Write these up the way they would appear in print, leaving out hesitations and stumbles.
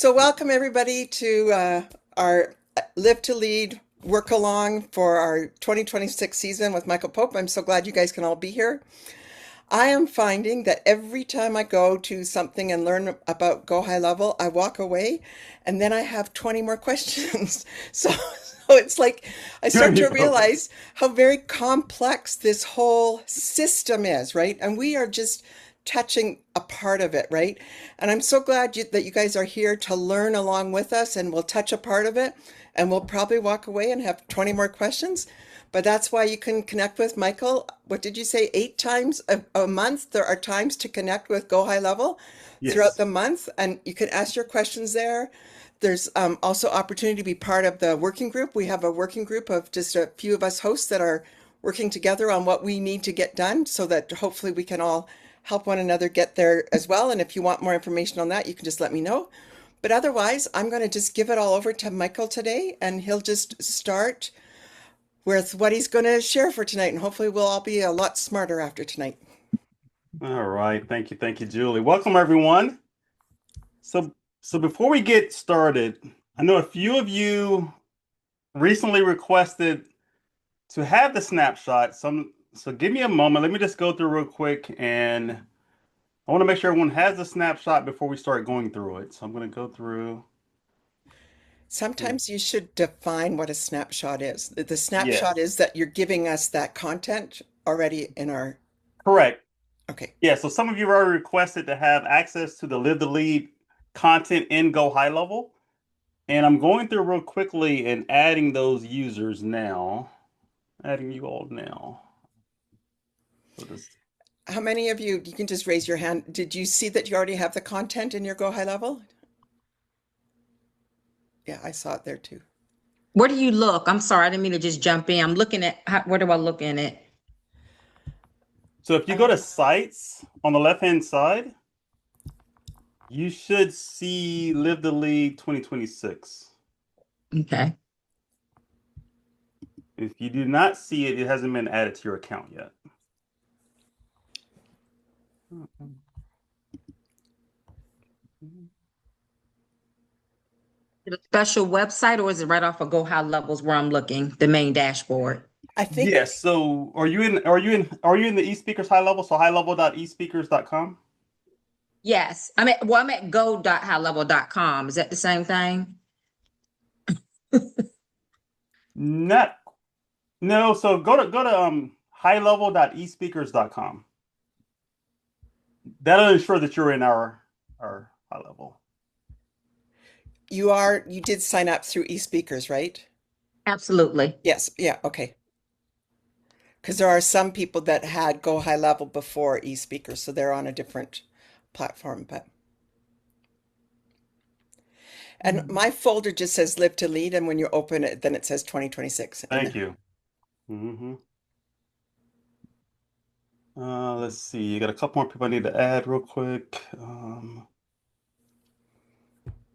So welcome everybody to our Live to Lead work along for our 2026 season with Michael Pope. I'm so glad you guys can all be here. I am finding that every time I go to something and learn about Go High Level, I walk away and then I have 20 more questions. So it's like I start to realize how very complex this whole system is, right? And we are just touching a part of it, right? And I'm so glad that you guys are here to learn along with us, and we'll touch a part of it and we'll probably walk away and have 20 more questions. But that's why you can connect with Michael. What did you say? 8 times a month. There are times to connect with Go High Level throughout Yes. the month, and you can ask your questions there. There's also opportunity to be part of the working group. We have a working group of just a few of us hosts that are working together on what we need to get done so that hopefully we can all help one another get there as well. And if you want more information on that, you can just let me know. But otherwise, I'm going to just give it all over to Michael today, and he'll just start with what he's going to share for tonight. And hopefully, we'll all be a lot smarter after tonight. All right. Thank you, Julie. Welcome, everyone. So before we get started, I know a few of you recently requested to have the snapshot. So give me a moment. Let me just go through real quick, and I want to make sure everyone has the snapshot before we start going through it. So I'm going to go through. Sometimes you should define what a snapshot is. The snapshot Yes, is that you're giving us that content already in our. correct. Okay. Yeah, so some of you have already requested to have access to the Live the Lead content in Go High Level. And I'm going through real quickly and adding those users now. Adding you all now. So this, How many of you, you can just raise your hand. Did you see that you already have the content in your Go High Level? Yeah, I saw it there too. Where do you look? I'm sorry, I didn't mean to just jump in. I'm looking at where do I look in it? so if you go to sites on the left-hand side, you should see Live the Lead 2026. Okay. If you do not see it, it hasn't been added to your account yet. Is it a special website or is it right off of Go High Levels where I'm looking, the main dashboard? I think Yes. So are you in the eSpeakers high level? So highlevel.espeakers.com? Yes. I'm at go.highlevel.com. Is that the same thing? Not No, so go to highlevel.espeakers.com. That'll ensure that you're in our high level. you did sign up through eSpeakers, right? Absolutely. Yes. Yeah. Okay. Because there are some people that had Go High Level before eSpeakers, so they're on a different platform. But and my folder just says Live to Lead, and when you open it, then it says 2026 in Thank there. you. Let's see. You got a couple more people I need to add real quick.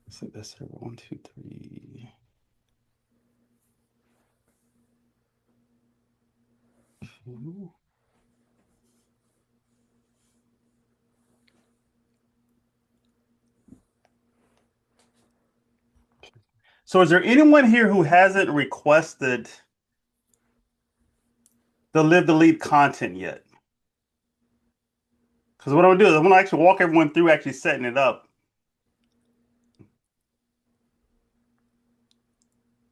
Let's see this here. 1, 2, 3. Okay. So is there anyone here who hasn't requested the Live the Lead content yet? Because what I'm gonna do is I'm gonna actually walk everyone through actually setting it up.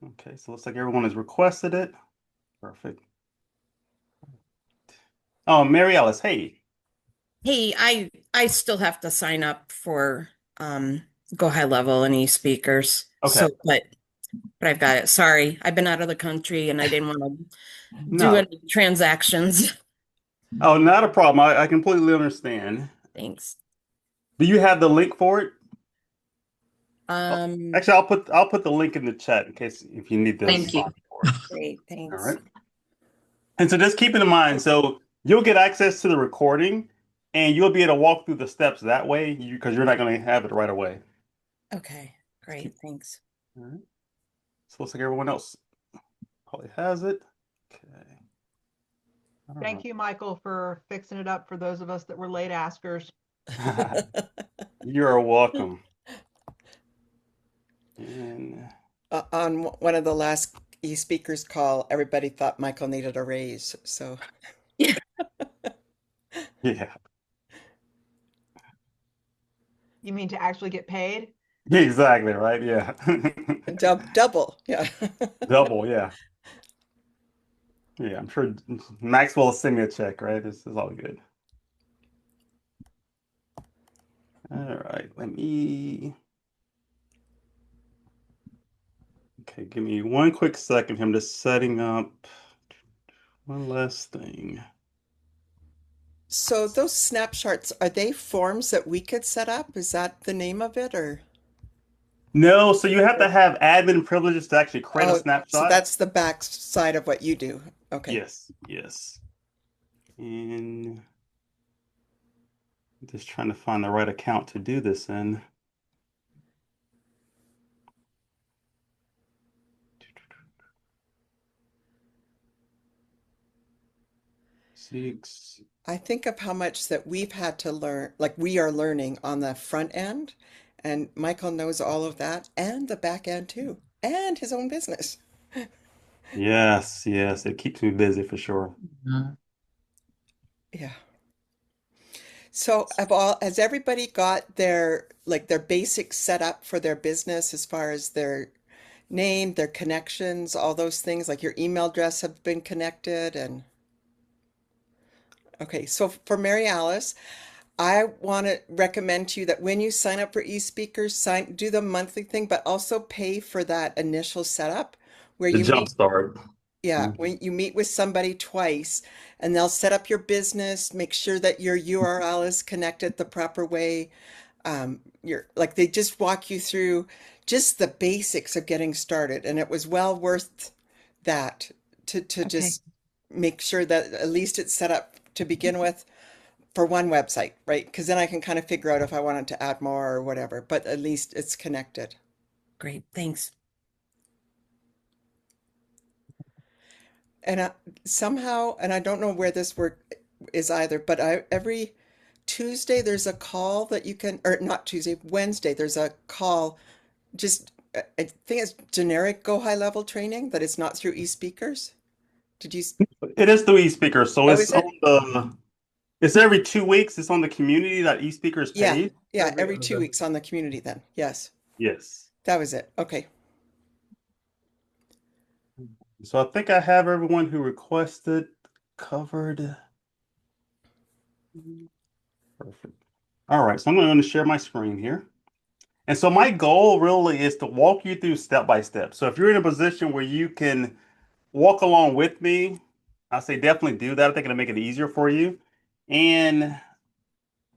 Okay, so looks like everyone has requested it. Perfect. Oh, Mary Alice, hey. Hey, I still have to sign up for Go High Level and e-speakers. Okay. So but I've got it. Sorry. I've been out of the country and I didn't want to do No. any transactions. Oh, not a problem. I completely understand. Thanks. Do you have the link for it? Um, Actually, I'll put the link in the chat in case if you need the Thank you. spot for it. great, All thanks. right. And so just keep it in mind, so you'll get access to the recording and you'll be able to walk through the steps that way because you're not going to have it right away. Okay, great, thanks. All right. So looks like everyone else probably has it. Okay. Thank you, Michael, for fixing it up for those of us that were late askers. You're welcome. on one of the last e-speakers call, everybody thought Michael needed a raise. So Yeah. Yeah, You mean to actually get paid? exactly, right? Yeah. double, yeah. Double, yeah. Yeah, I'm sure Maxwell will send me a check, right? This is all good. All right, okay, give me one quick second. I'm just setting up one last thing. So those snapshots, are they forms that we could set up? Is that the name of it or? No, so you have to have admin privileges to actually create a Oh, so snapshot. that's the back side of what you do. Okay. Yes, yes. And just trying to find the right account to do this in. Six. I think of how much that we've had to learn, like we are learning on the front end, and Michael knows all of that and the back end too, and his own business. Yes, yes, it keeps me busy for sure. Mhm. Yeah. So has everybody got their like their basics set up for their business as far as their name, their connections, all those things, like your email address have been connected and okay, so for Mary Alice, I want to recommend to you that when you sign up for eSpeakers, do the monthly thing, but also pay for that initial setup where The you jump meet, start. yeah, Mhm. when you meet with somebody twice and they'll set up your business, make sure that your URL is connected the proper way. You're like they just walk you through just the basics of getting started, and it was well worth that to Okay, just make sure that at least it's set up to begin with for one website, right? Because then I can kind of figure out if I wanted to add more or whatever, but at least it's connected. great. Thanks. And somehow, and I don't know where this work is either, but every Tuesday there's a call that you can, or not Tuesday, Wednesday there's a call. Just I think it's generic Go High Level training that is not through eSpeakers. Did you? It is through eSpeaker, so Oh, it's is on it? it's every 2 weeks. It's on the community that eSpeakers Yeah, pays yeah. every Every 2 weeks on the community. Then yes, yes. that was it. Okay. So I think I have everyone who requested covered. Perfect. All right, so I'm going to share my screen here. And so my goal really is to walk you through step by step. So if you're in a position where you can walk along with me, I say definitely do that. I think it'll make it easier for you. And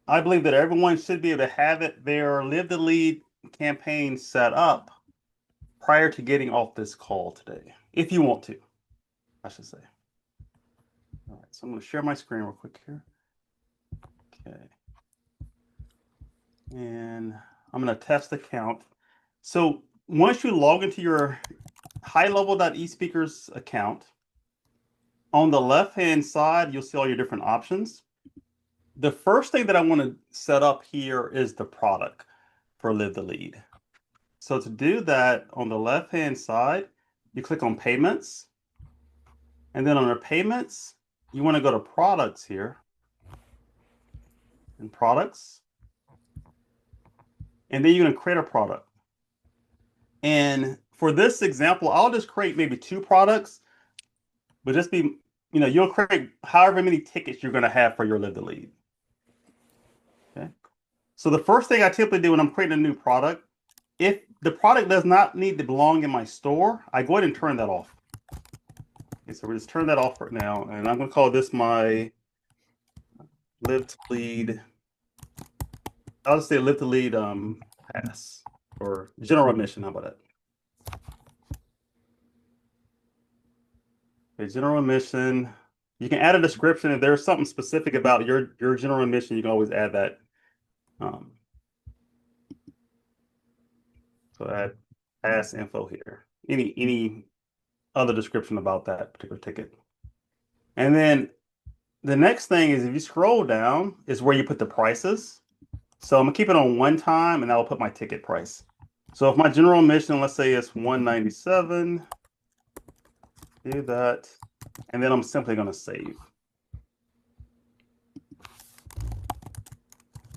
I believe that everyone should be able to have their Live the Lead campaign set up prior to getting off this call today, if you want to, I should say. All right, so I'm going to share my screen real quick here. Okay. And I'm going to test the count. So once you log into your highlevel.espeakers account, on the left-hand side, you'll see all your different options. The first thing that I want to set up here is the product for Live the Lead. So to do that, on the left-hand side, you click on Payments. And then under Payments, you want to go to Products here. And Products. And then you're going to create a product. And for this example, I'll just create maybe 2 products, but just be, you'll create however many tickets you're going to have for your Live the Lead. Okay. So the first thing I typically do when I'm creating a new product, if the product does not need to belong in my store, I go ahead and turn that off. Okay, so we're just turn that off right now, and I'm going to call this my Live to Lead. I'll just say Live to Lead pass or general admission. How about that? Okay, general admission. You can add a description if there's something specific about your general admission. You can always add that. So add pass info here. Any other description about that particular ticket. And then the next thing is if you scroll down is where you put the prices. So I'm gonna keep it on one time and I'll put my ticket price. So if my general admission, let's say it's 197, do that, and then I'm simply going to save.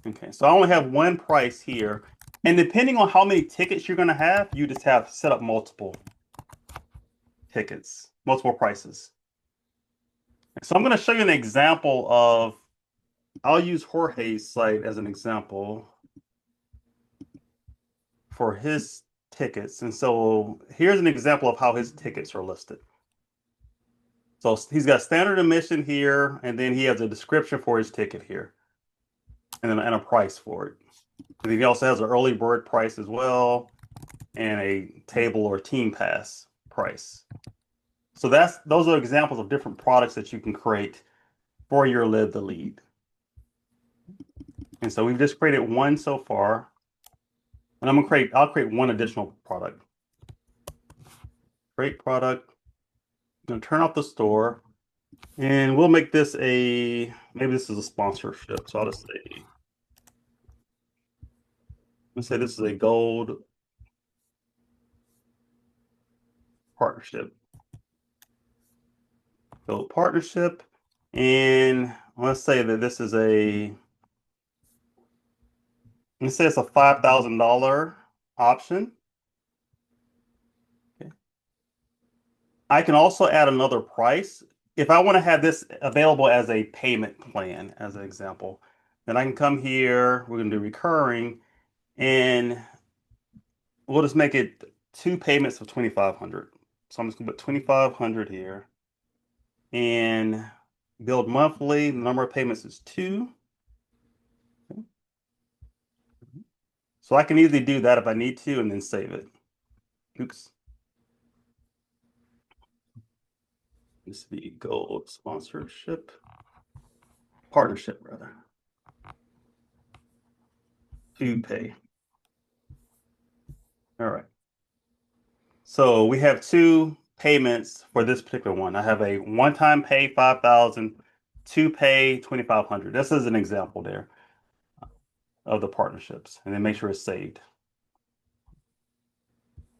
Okay, so I only have one price here. And depending on how many tickets you're going to have, you just have set up multiple tickets, multiple prices. So I'm going to show you an example of, I'll use Jorge's site as an example for his tickets. And so here's an example of how his tickets are listed. So he's got standard admission here, and then he has a description for his ticket here, and then and a price for it. And he also has an early bird price as well, and a table or team pass price. So those are examples of different products that you can create for your Live to Lead. And so we've just created one so far, and I'll create one additional product. Create product. I'm gonna turn off the store, and we'll make this maybe this is a sponsorship. So I'll just say, let's say this is a gold partnership. Gold partnership, and let's say that this is let's say it's a $5,000 option. Okay. I can also add another price. If I want to have this available as a payment plan, as an example, then I can come here, we're going to do recurring, and we'll just make it 2 payments of 2,500. So I'm just going to put 2,500 here. And build monthly, the number of payments is 2. Okay. So I can easily do that if I need to and then save it. Oops. This is the gold sponsorship, partnership rather. To pay. All right. So we have 2 payments for this particular one. I have a one-time pay 5,000, 2 pay 2,500. This is an example there of the partnerships, and then make sure it's saved.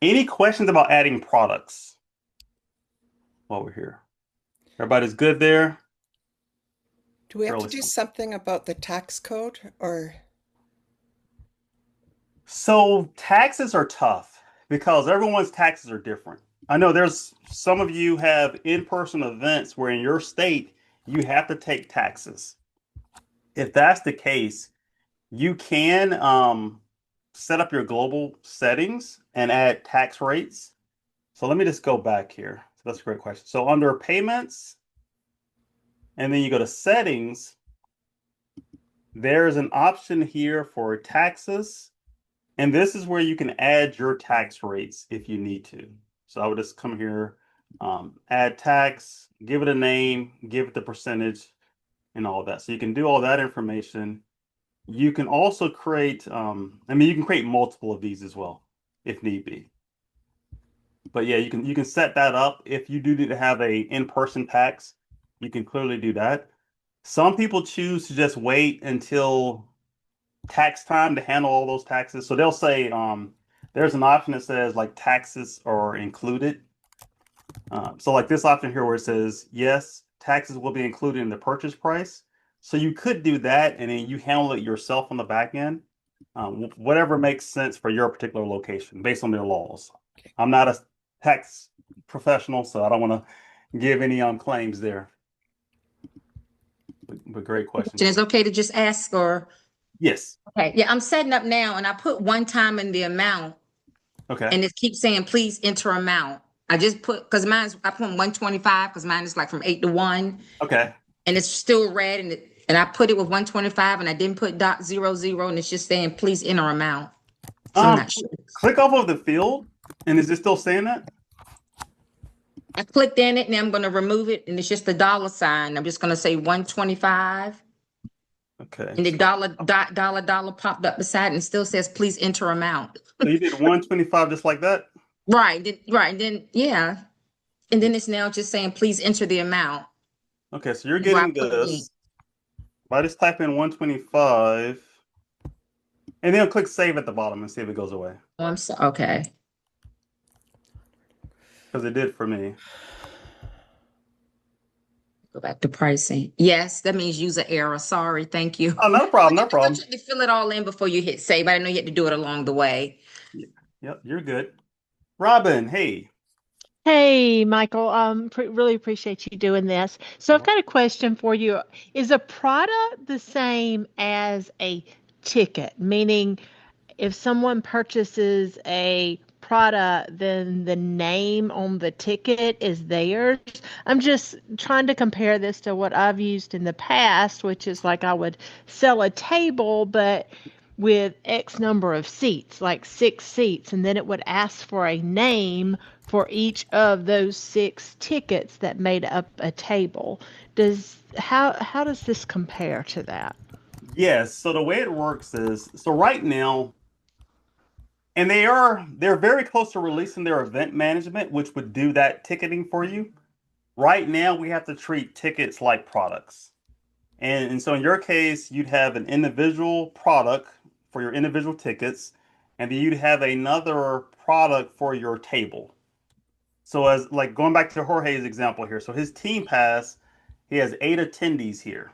Any questions about adding products while we're here? Everybody's good there? Do we have to Fairly do simple. something about the tax code or? So taxes are tough because everyone's taxes are different. I know there's some of you have in-person events where in your state you have to take taxes. If that's the case, you can set up your global settings and add tax rates. So let me just go back here. So that's a great question. So under payments, and then you go to settings, there's an option here for taxes. And this is where you can add your tax rates if you need to. So I would just come here, add tax, give it a name, give it the percentage, and all that. So you can do all that information. You can also create, you can create multiple of these as well, if need be. But yeah, you can set that up. If you do need to have a in-person tax, you can clearly do that. Some people choose to just wait until tax time to handle all those taxes. So they'll say there's an option that says like taxes are included. So like this option here where it says yes, taxes will be included in the purchase price. So you could do that and then you handle it yourself on the back end, whatever makes sense for your particular location based on their laws. I'm not a tax professional, so I don't want to give any claims there. But great question. It's okay to just ask or, Yes. okay, yeah, I'm setting up now and I put one time in the amount Okay. and it keeps saying, please enter amount. I just put, because I put 125 because mine is like from 8 to 1 Okay. and it's still red and I put it with 125 and I didn't put .00 and it's just saying, please enter amount. So I'm not sure. Click off of the field, and is it still saying that? I clicked in it and I'm going to remove it and it's just the dollar sign. I'm just going to say 125 Okay. and the dollar popped up beside and it still says, please enter amount. So you did 125 just like that? Right. Right. Then, yeah. And then it's now just saying, please enter the amount. Okay, so you're That's why I getting put it in. this. If I just type in 125, and then click save at the bottom and see if it goes away. Oh, I'm so okay. because it did for me. Go back to pricing. Yes, that means user error. Sorry. Thank you. Oh, no problem, no I thought problem. you had to fill it all in before you hit save. I didn't know you had to do it along the way. Yep, you're good. Robin, hey. Hey, Michael, really appreciate you doing this. So I've got a question for you. Is a product the same as a ticket? Meaning, if someone purchases a product, then the name on the ticket is theirs. I'm just trying to compare this to what I've used in the past, which is like I would sell a table, but with X number of seats, like 6 seats, and then it would ask for a name for each of those 6 tickets that made up a table. Does how does this compare to that? Yes, so the way it works is, so right now, and they're very close to releasing their event management, which would do that ticketing for you. Right now, we have to treat tickets like products. And so in your case, you'd have an individual product for your individual tickets, and then you'd have another product for your table. So as like going back to Jorge's example here, so his team pass, he has 8 attendees here.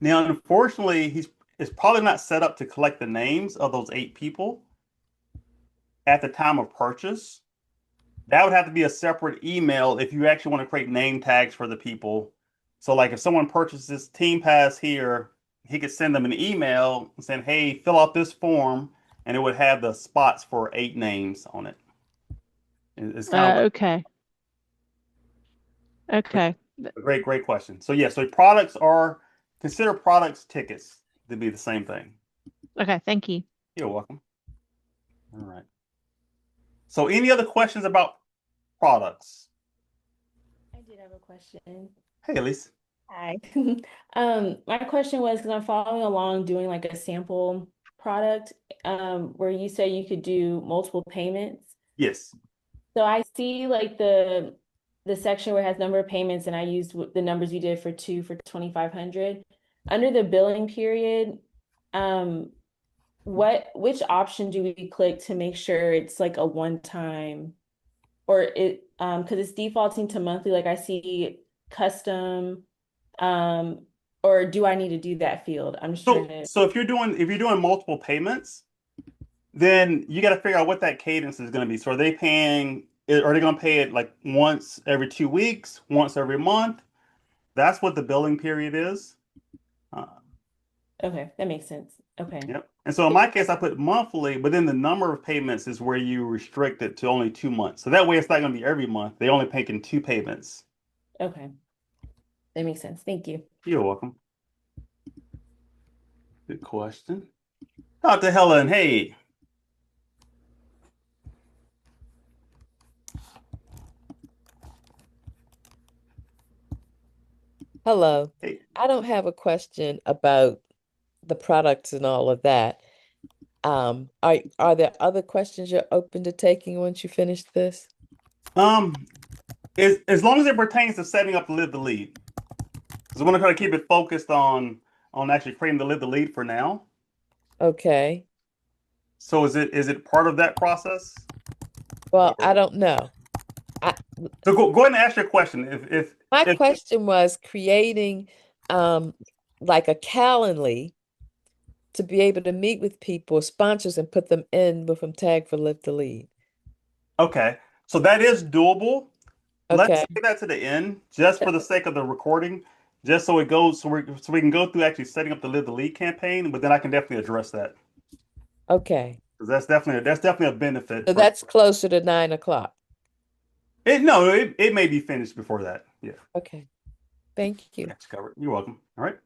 Now, unfortunately, he's is probably not set up to collect the names of those 8 people at the time of purchase. That would have to be a separate email if you actually want to create name tags for the people. So, like if someone purchases Team Pass here, he could send them an email saying, "Hey, fill out this form," and it would have the spots for 8 names on it. It's kind of like Okay. Okay. a great question. So yeah, so products are consider products tickets to be the same thing. Okay, thank you. You're welcome. All right. So any other questions about products? I did have a question. Hey, Elise. Hi. My question was because I'm following along doing like a sample product, where you say you could do multiple payments. Yes. So I see like the section where it has number of payments, and I used the numbers you did for 2 for 2,500. Under the billing period, um, which option do we click to make sure it's like a one time, or it because it's defaulting to monthly, like I see custom, um or do I need to do that field? I'm just trying to. So if you're doing multiple payments, then you got to figure out what that cadence is going to be. So are they paying? Are they going to pay it like once every 2 weeks, once every month? That's what the billing period is. Uh, Okay, that makes sense. Okay. yep. And so in my case, I put monthly, but then the number of payments is where you restrict it to only 2 months. So that way, it's not going to be every month. They only pay in 2 payments. Okay, that makes sense. Thank you. You're welcome. Good question. Dr. Helen, hey. Hello. Hey. I don't have a question about the products and all of that. Are there other questions you're open to taking once you finish this? Um, as long as it pertains to setting up the live the lead, because I want to try to keep it focused on actually creating the live the lead for now. Okay. So is it part of that process? Well, Or I don't know. I, so go ahead and ask your question. my If question was creating like a Calendly to be able to meet with people, sponsors, and put them in with them tag for Lift the Lead. okay, so that is doable. Let's Okay. save that to the end, just for the sake of the recording, just so it goes so we can go through actually setting up the live the lead campaign. But then I can definitely address that Okay. because that's definitely a benefit So for that's closer to 9 o'clock. it. No, it may be finished before that. Yeah. Okay. Thank you. Got you covered. You're welcome. All right.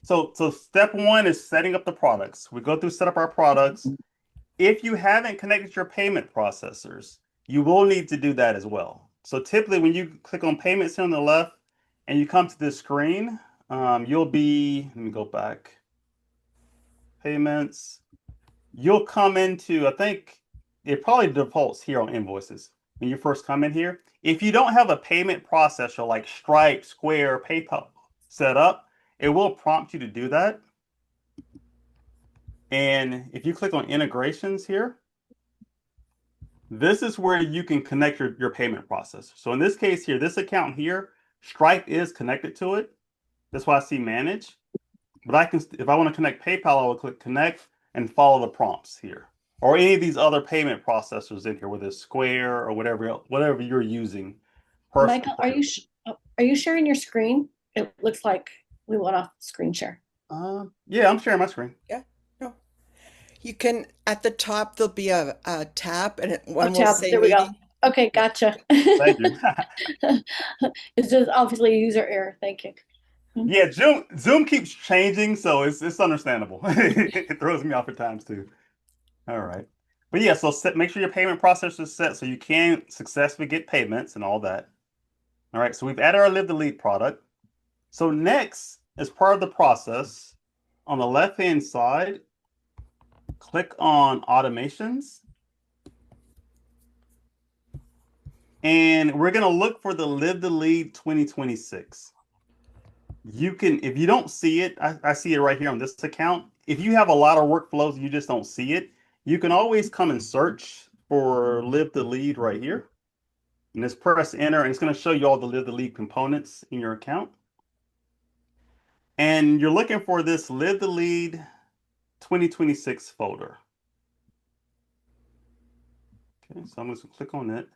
So step one is setting up the products. We go through set up our products. If you haven't connected your payment processors, you will need to do that as well. So typically when you click on payments here on the left and you come to this screen, you'll be, let me go back, payments. You'll come into, I think it probably defaults here on invoices when you first come in here. If you don't have a payment processor like Stripe, Square, PayPal set up, it will prompt you to do that. And if you click on integrations here, this is where you can connect your payment processor. So in this case here, this account here, Stripe is connected to it. That's why I see manage. But I can, if I want to connect PayPal, I will click connect and follow the prompts here. Or any of these other payment processors in here, whether it's Square or whatever you're using personally. Michael, are you sharing your screen? It looks like we went off screen share. Yeah, I'm sharing my screen. Yeah, no. You can, at the top, there'll be a tab and one will Tab, say there we go. meeting. Okay, gotcha. Thank you. It's just obviously a user error. Thank you. Yeah, Zoom keeps changing, so it's understandable. It throws me off at times too. All right. But yeah, so make sure your payment processor is set so you can successfully get payments and all that. All right, so we've added our Live to Lead product. So next, as part of the process, on the left-hand side, click on automations. And we're going to look for the Live to Lead 2026. You can, if you don't see it, I see it right here on this account. If you have a lot of workflows and you just don't see it, you can always come and search for Live to Lead right here. And just press enter, and it's going to show you all the Live to Lead components in your account. And you're looking for this Live to Lead 2026 folder. Okay, so I'm going to click on it.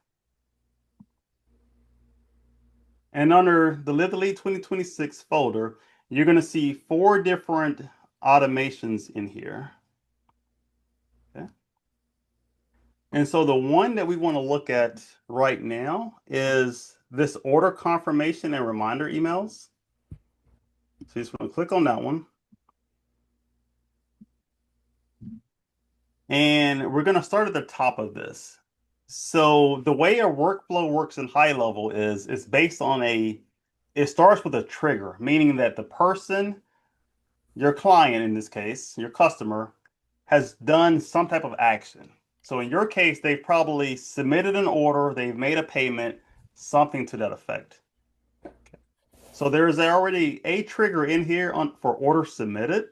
And under the Live to Lead 2026 folder, you're going to see 4 different automations in here. Okay. And so the one that we want to look at right now is this order confirmation and reminder emails. So you just want to click on that one. And we're going to start at the top of this. So the way a workflow works in GoHighLevel is it's based on it starts with a trigger, meaning that the person, your client in this case, your customer, has done some type of action. So in your case, they've probably submitted an order, they've made a payment, something to that effect. Okay. So there is already a trigger in here for order submitted.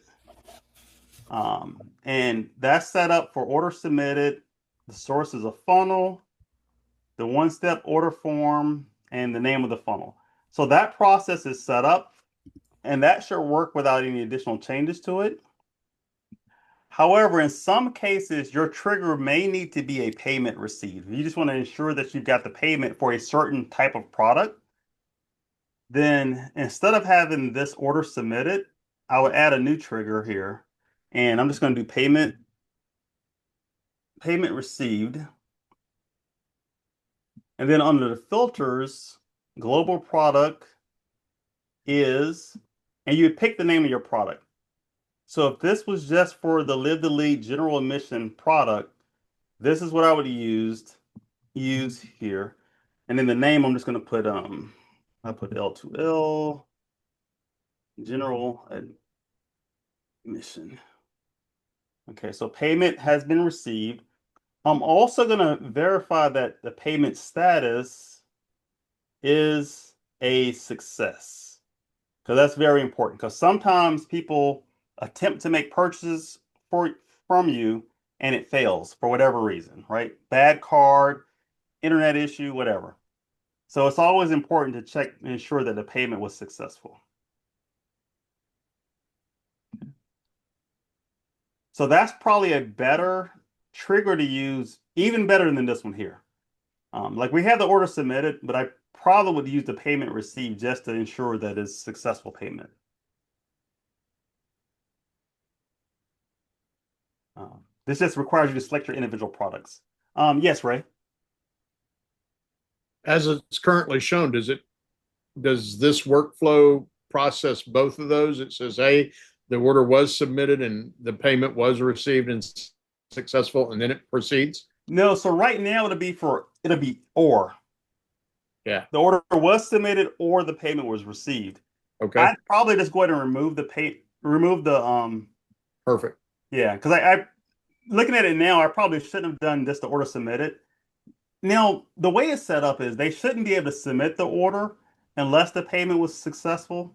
And that's set up for order submitted. The source is a funnel, the one-step order form, and the name of the funnel. So that process is set up, and that should work without any additional changes to it. However, in some cases, your trigger may need to be a payment received. You just want to ensure that you've got the payment for a certain type of product. Then instead of having this order submitted, I would add a new trigger here. And I'm just going to do payment received. And then under the filters, global product is, and you would pick the name of your product. So if this was just for the Live to Lead general admission product, this is what I would use here. And then the name, I'm just going to put, I put L2L, general admission. Okay, so payment has been received. I'm also going to verify that the payment status is a success, because that's very important, because sometimes people attempt to make purchases from you and it fails for whatever reason, right? Bad card, internet issue, whatever. So it's always important to check and ensure that the payment was successful. So that's probably a better trigger to use, even better than this one here. Like we have the order submitted, but I probably would use the payment received just to ensure that it's successful payment. This just requires you to select your individual products. Yes, Ray. As it's currently shown, does this workflow process both of those? It says, hey, the order was submitted and the payment was received and successful, and then it proceeds? No, so right now it'll be or. Yeah. The order was submitted or the payment was received. Okay. I'd probably just go ahead and remove the Perfect. Yeah, because I looking at it now, I probably shouldn't have done just the order submitted. Now, the way it's set up is they shouldn't be able to submit the order unless the payment was successful.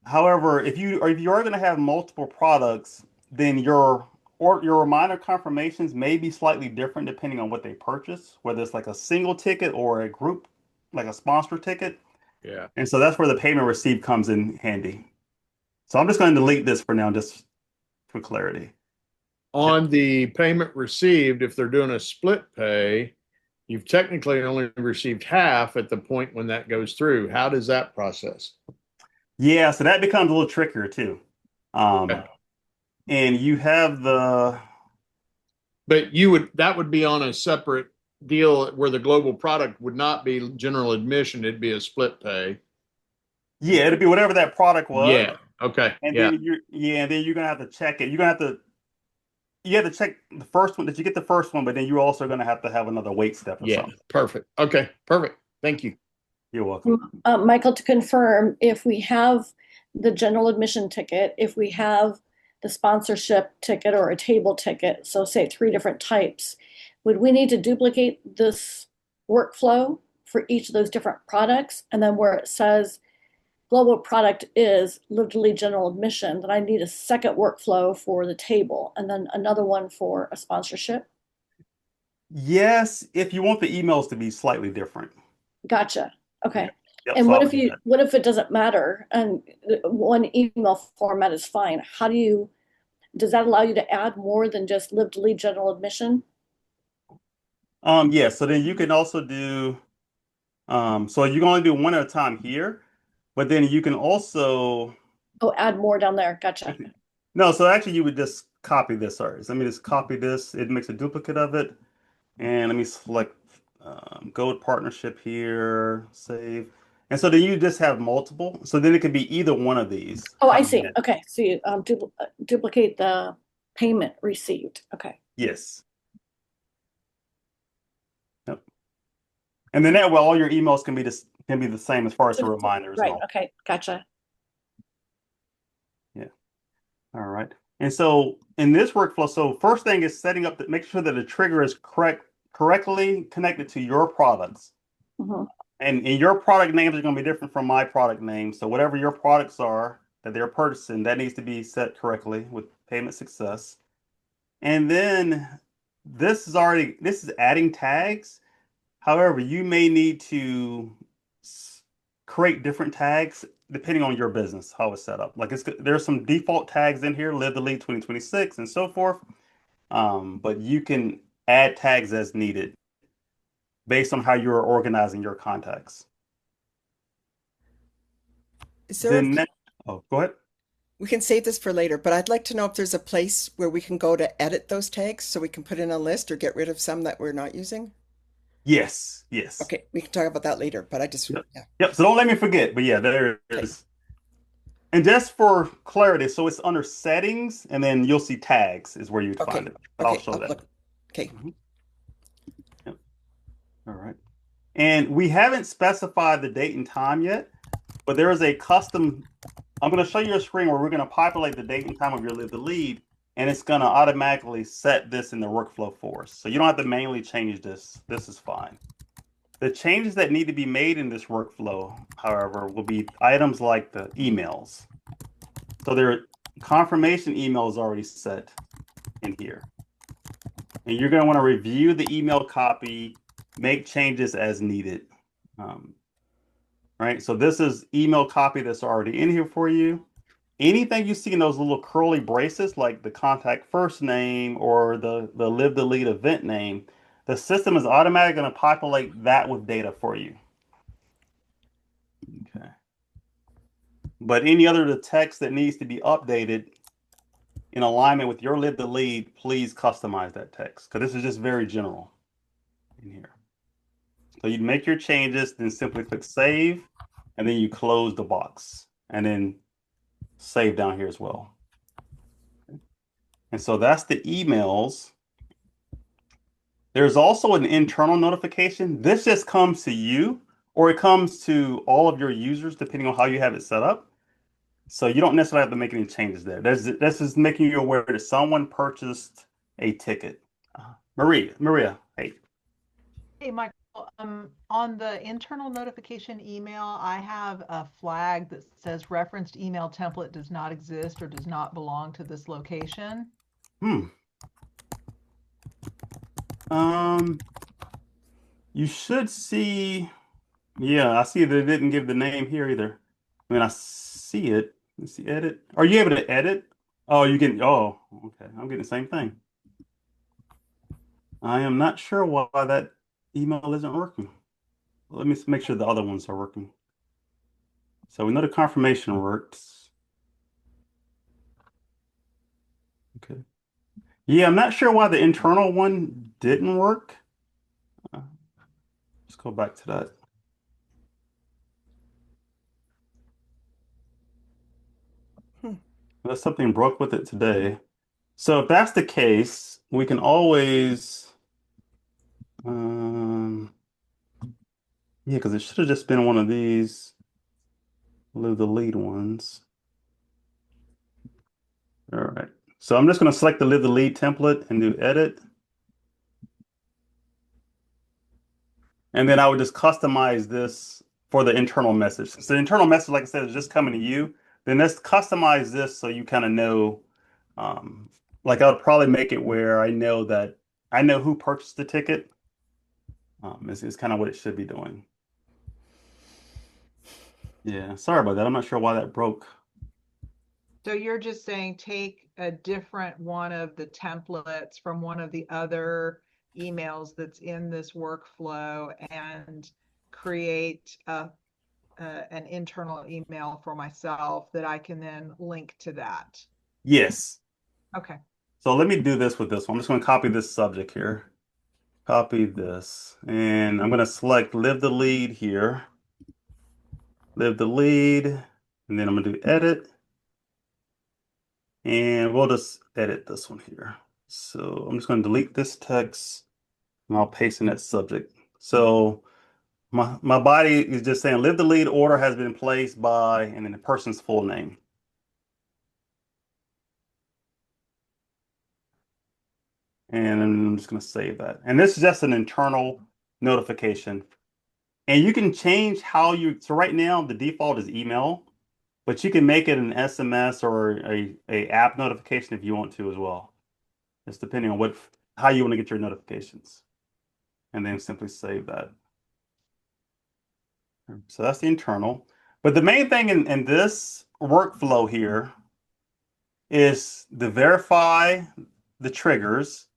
However, if you are going to have multiple products, then your your reminder confirmations may be slightly different depending on what they purchase, whether it's like a single ticket or a group, like a sponsor ticket. Yeah. And so that's where the payment receipt comes in handy. So I'm just going to delete this for now, just for clarity. On the payment received, if they're doing a split pay, you've technically only received half at the point when that goes through. How does that process? Yeah, so that becomes a little trickier too. Okay. And you have the But that would be on a separate deal where the global product would not be general admission, it'd be a split pay. yeah, it'd be whatever that product was. Yeah. Okay. And Yeah. then and then you're gonna have to check it. You're gonna have to you have to check the first one that you get the first one, but then you're also gonna have to have another wait step or Yeah. something. Perfect. Okay. Perfect. Thank you. You're welcome. Michael, to confirm, if we have the general admission ticket, if we have the sponsorship ticket or a table ticket, so say 3 different types, would we need to duplicate this workflow for each of those different products? And then where it says global product is Live to Lead general admission, then I need a second workflow for the table and then another one for a sponsorship? Yes, if you want the emails to be slightly different. Gotcha. Okay. Yep, And so what I'll if do that. what if it doesn't matter and one email format is fine? Does that allow you to add more than just Live to Lead general admission? Yeah, so then you can also do so you can only do one at a time here, but then you can also Oh, add more down there. Gotcha. no, so actually you would just copy this. Sorry. So let me just copy this. It makes a duplicate of it. And let me select Gold Partnership here, save. And so then you just have multiple. So then it could be either one of these Oh, I coming see. in. Okay. So you duplicate the payment received. Okay. Yes. Yep. And then that way all your emails can be the same as far as the reminders and Right. all. Okay. Gotcha. Yeah. All right. And so in this workflow, so first thing is setting up make sure that the trigger is correctly connected to your products. Mhm. And your product names are going to be different from my product name. So whatever your products are that they're purchasing, that needs to be set correctly with payment success. And then this is adding tags. However, you may need to create different tags depending on your business, how it's set up. Like there's some default tags in here, Live to Lead 2026 and so forth. But you can add tags as needed based on how you're organizing your contacts. Is there Oh, go ahead. we can save this for later, but I'd like to know if there's a place where we can go to edit those tags so we can put in a list or get rid of some that we're not using. Yes, yes. Okay, we can talk about that later, but I just, Yep. yeah. Yep. So don't let me forget. But yeah, there Okay. is. And just for clarity, so it's under settings, and then you'll see tags is where you'd Okay. find it. But I'll Okay. show that. Look. Okay. Yep. All right. And we haven't specified the date and time yet, but there is a custom. I'm going to show you a screen where we're going to populate the date and time of your Live to Lead, and it's going to automatically set this in the workflow for us. So you don't have to manually change this. This is fine. The changes that need to be made in this workflow, however, will be items like the emails. So their confirmation email is already set in here. And you're going to want to review the email copy, make changes as needed. Right? So this is email copy that's already in here for you. Anything you see in those little curly braces, like the contact first name or the Live to Lead event name, the system is automatically going to populate that with data for you. Okay. But any other the text that needs to be updated in alignment with your Live to Lead, please customize that text because this is just very general in here. So you make your changes, then simply click save, and then you close the box, and then save down here as well. And so that's the emails. There's also an internal notification. This just comes to you, or it comes to all of your users, depending on how you have it set up. So you don't necessarily have to make any changes there. This is making you aware that someone purchased a ticket. Maria, hey. Hey, Michael, on the internal notification email, I have a flag that says referenced email template does not exist or does not belong to this location. You should see, yeah, I see that it didn't give the name here either. I mean, I see it. Let's see, edit. Are you able to edit? Oh, you can, oh, okay. I'm getting the same thing. I am not sure why that email isn't working. Let me make sure the other ones are working. So we know the confirmation works. Okay. Yeah, I'm not sure why the internal one didn't work. Let's go back to that. Unless something broke with it today. So if that's the case, we can always, yeah, because it should have just been one of these, the lead ones. All right. So I'm just going to select the live the lead template and do edit. And then I would just customize this for the internal message. So the internal message, like I said, is just coming to you. Then let's customize this so you kind of know, um, like I would probably make it where I know that I know who purchased the ticket. Is kind of what it should be doing. Yeah, sorry about that. I'm not sure why that broke. So you're just saying take a different one of the templates from one of the other emails that's in this workflow and create an internal email for myself that I can then link to that. Yes. Okay. So let me do this with this one. I'm just going to copy this subject here. Copy this. And I'm going to select live the lead here. Live the lead. And then I'm going to do edit. And we'll just edit this one here. So I'm just going to delete this text and I'll paste in that subject. So my body is just saying live the lead order has been placed by, and then the person's full name. And I'm just going to save that. And this is just an internal notification. And you can change how you, so right now the default is email, but you can make it an SMS or a app notification if you want to as well. It's depending on how you want to get your notifications. And then simply save that. So that's the internal. But the main thing in this workflow here is to verify the triggers,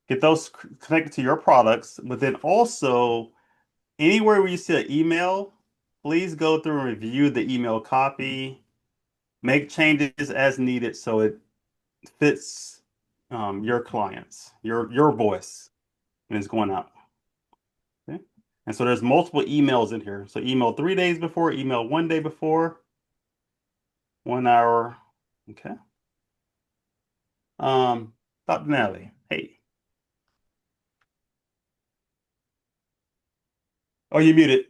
get those connected to your products, but then also anywhere where you see an email, please go through and review the email copy, make changes as needed so it fits your clients, your voice, and it's going out. Okay. And so there's multiple emails in here. So email 3 days before, email 1 day before, 1 hour. Okay. Dr. Natalie, hey. Oh, you muted.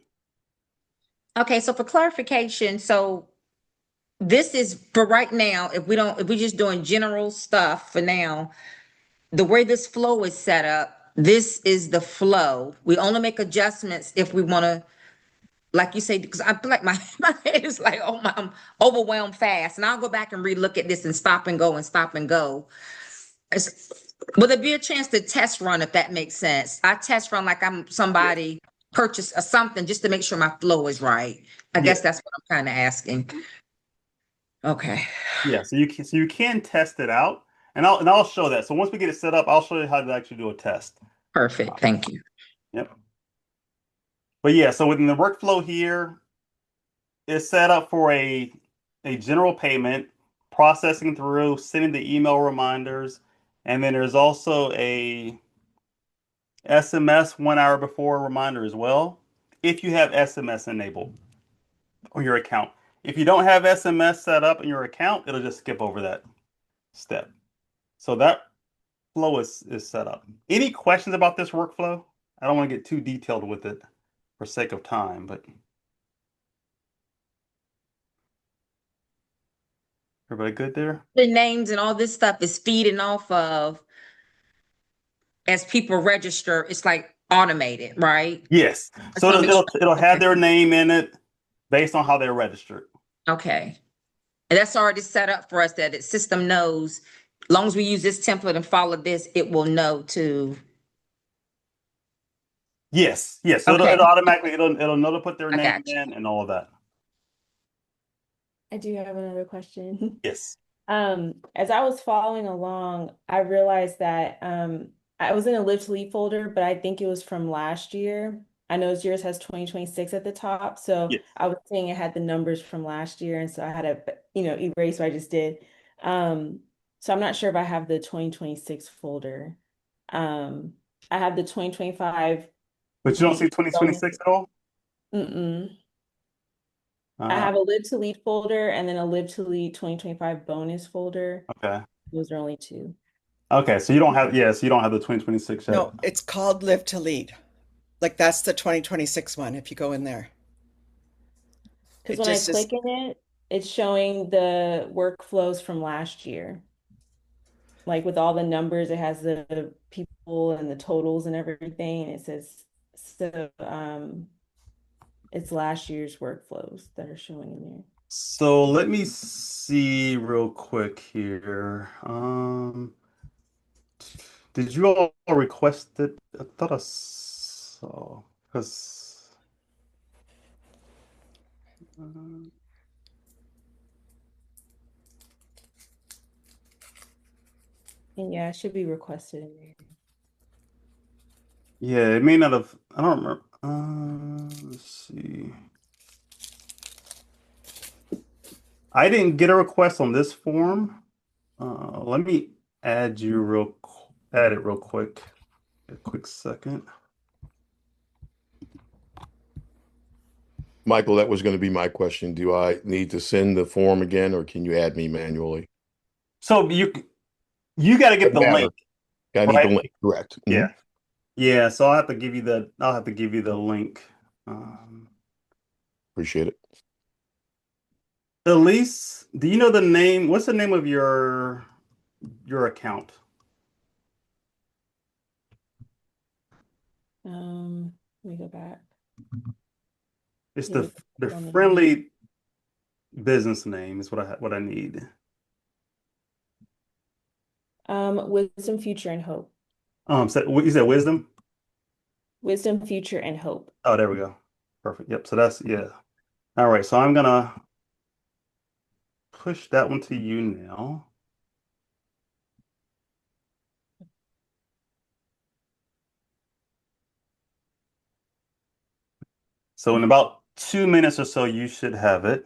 Okay, so for clarification, so this is for right now, if we're just doing general stuff for now, the way this flow is set up, this is the flow. We only make adjustments if we want to, like you say, because I feel like my head is like, oh my, I'm overwhelmed fast. And I'll go back and relook at this and stop and go and stop and go. Will there be a chance to test run if that makes sense? I test run like I'm somebody purchase or something just to make sure my flow is right. I guess Yeah. that's what I'm kind of asking. Okay. Yeah, so you can test it out, and I'll show that. So once we get it set up, I'll show you how to actually do a test. Perfect. Thank you. Yep. But yeah, so within the workflow here, it's set up for a general payment, processing through, sending the email reminders, and then there's also a SMS 1 hour before reminder as well, if you have SMS enabled on your account. If you don't have SMS set up in your account, it'll just skip over that step. So that flow is set up. Any questions about this workflow? I don't want to get too detailed with it for sake of time, but everybody good there? The names and all this stuff is feeding off of as people register. It's like automated, right? Yes. I just So want to make it'll sure. have Okay. their name in it based on how they're registered. Okay. And that's already set up for us that the system knows, as long as we use this template and follow this, it will know to Yes, yes. So Okay. it'll automatically it'll know to put their I name got you. in and all of that. I do have another question. Yes. As I was following along, I realized that I was in a Live to Lead folder, but I think it was from last year. I know yours has 2026 at the top, so Yes. I was seeing it had the numbers from last year, and so I had to, erase what I just did. So I'm not sure if I have the 2026 folder. Um, I have the 2025 But you don't see bonus. 2026 at all? Mm-mm. I Uh, have a Live to Lead folder and then a Live to Lead 2025 bonus folder. okay. Those are only two. Okay, so you don't have yes, you don't have the 2026 yet. No, it's called Live to Lead. Like that's the 2026 one if you go in there. Because It when I just is click in it, it's showing the workflows from last year. Like with all the numbers, it has the people and the totals and everything. And it says, so it's last year's workflows that are showing in there. So let me see real quick here. Did you all request it? I thought I saw because And yeah, it should be requested in there. yeah, it may not have. I don't remember. Let's see. I didn't get a request on this form. Let me add it real quick. A quick second. Michael, that was going to be my question. Do I need to send the form again, or can you add me manually? So you got to get Doesn't the matter. link, I need the right? link, correct? Yeah. Yeah, so I'll have to give you the link. Um, Appreciate it. Elise, do you know the name? What's the name of your account? Let me go back. It's Yeah, the on the name. friendly business name is what I need. Wisdom, future, and hope. So what you said wisdom? Wisdom, future, and hope. Oh, there we go. Perfect. Yep. So that's yeah. All right. So I'm gonna push that one to you now. So in about 2 minutes or so, you should have it.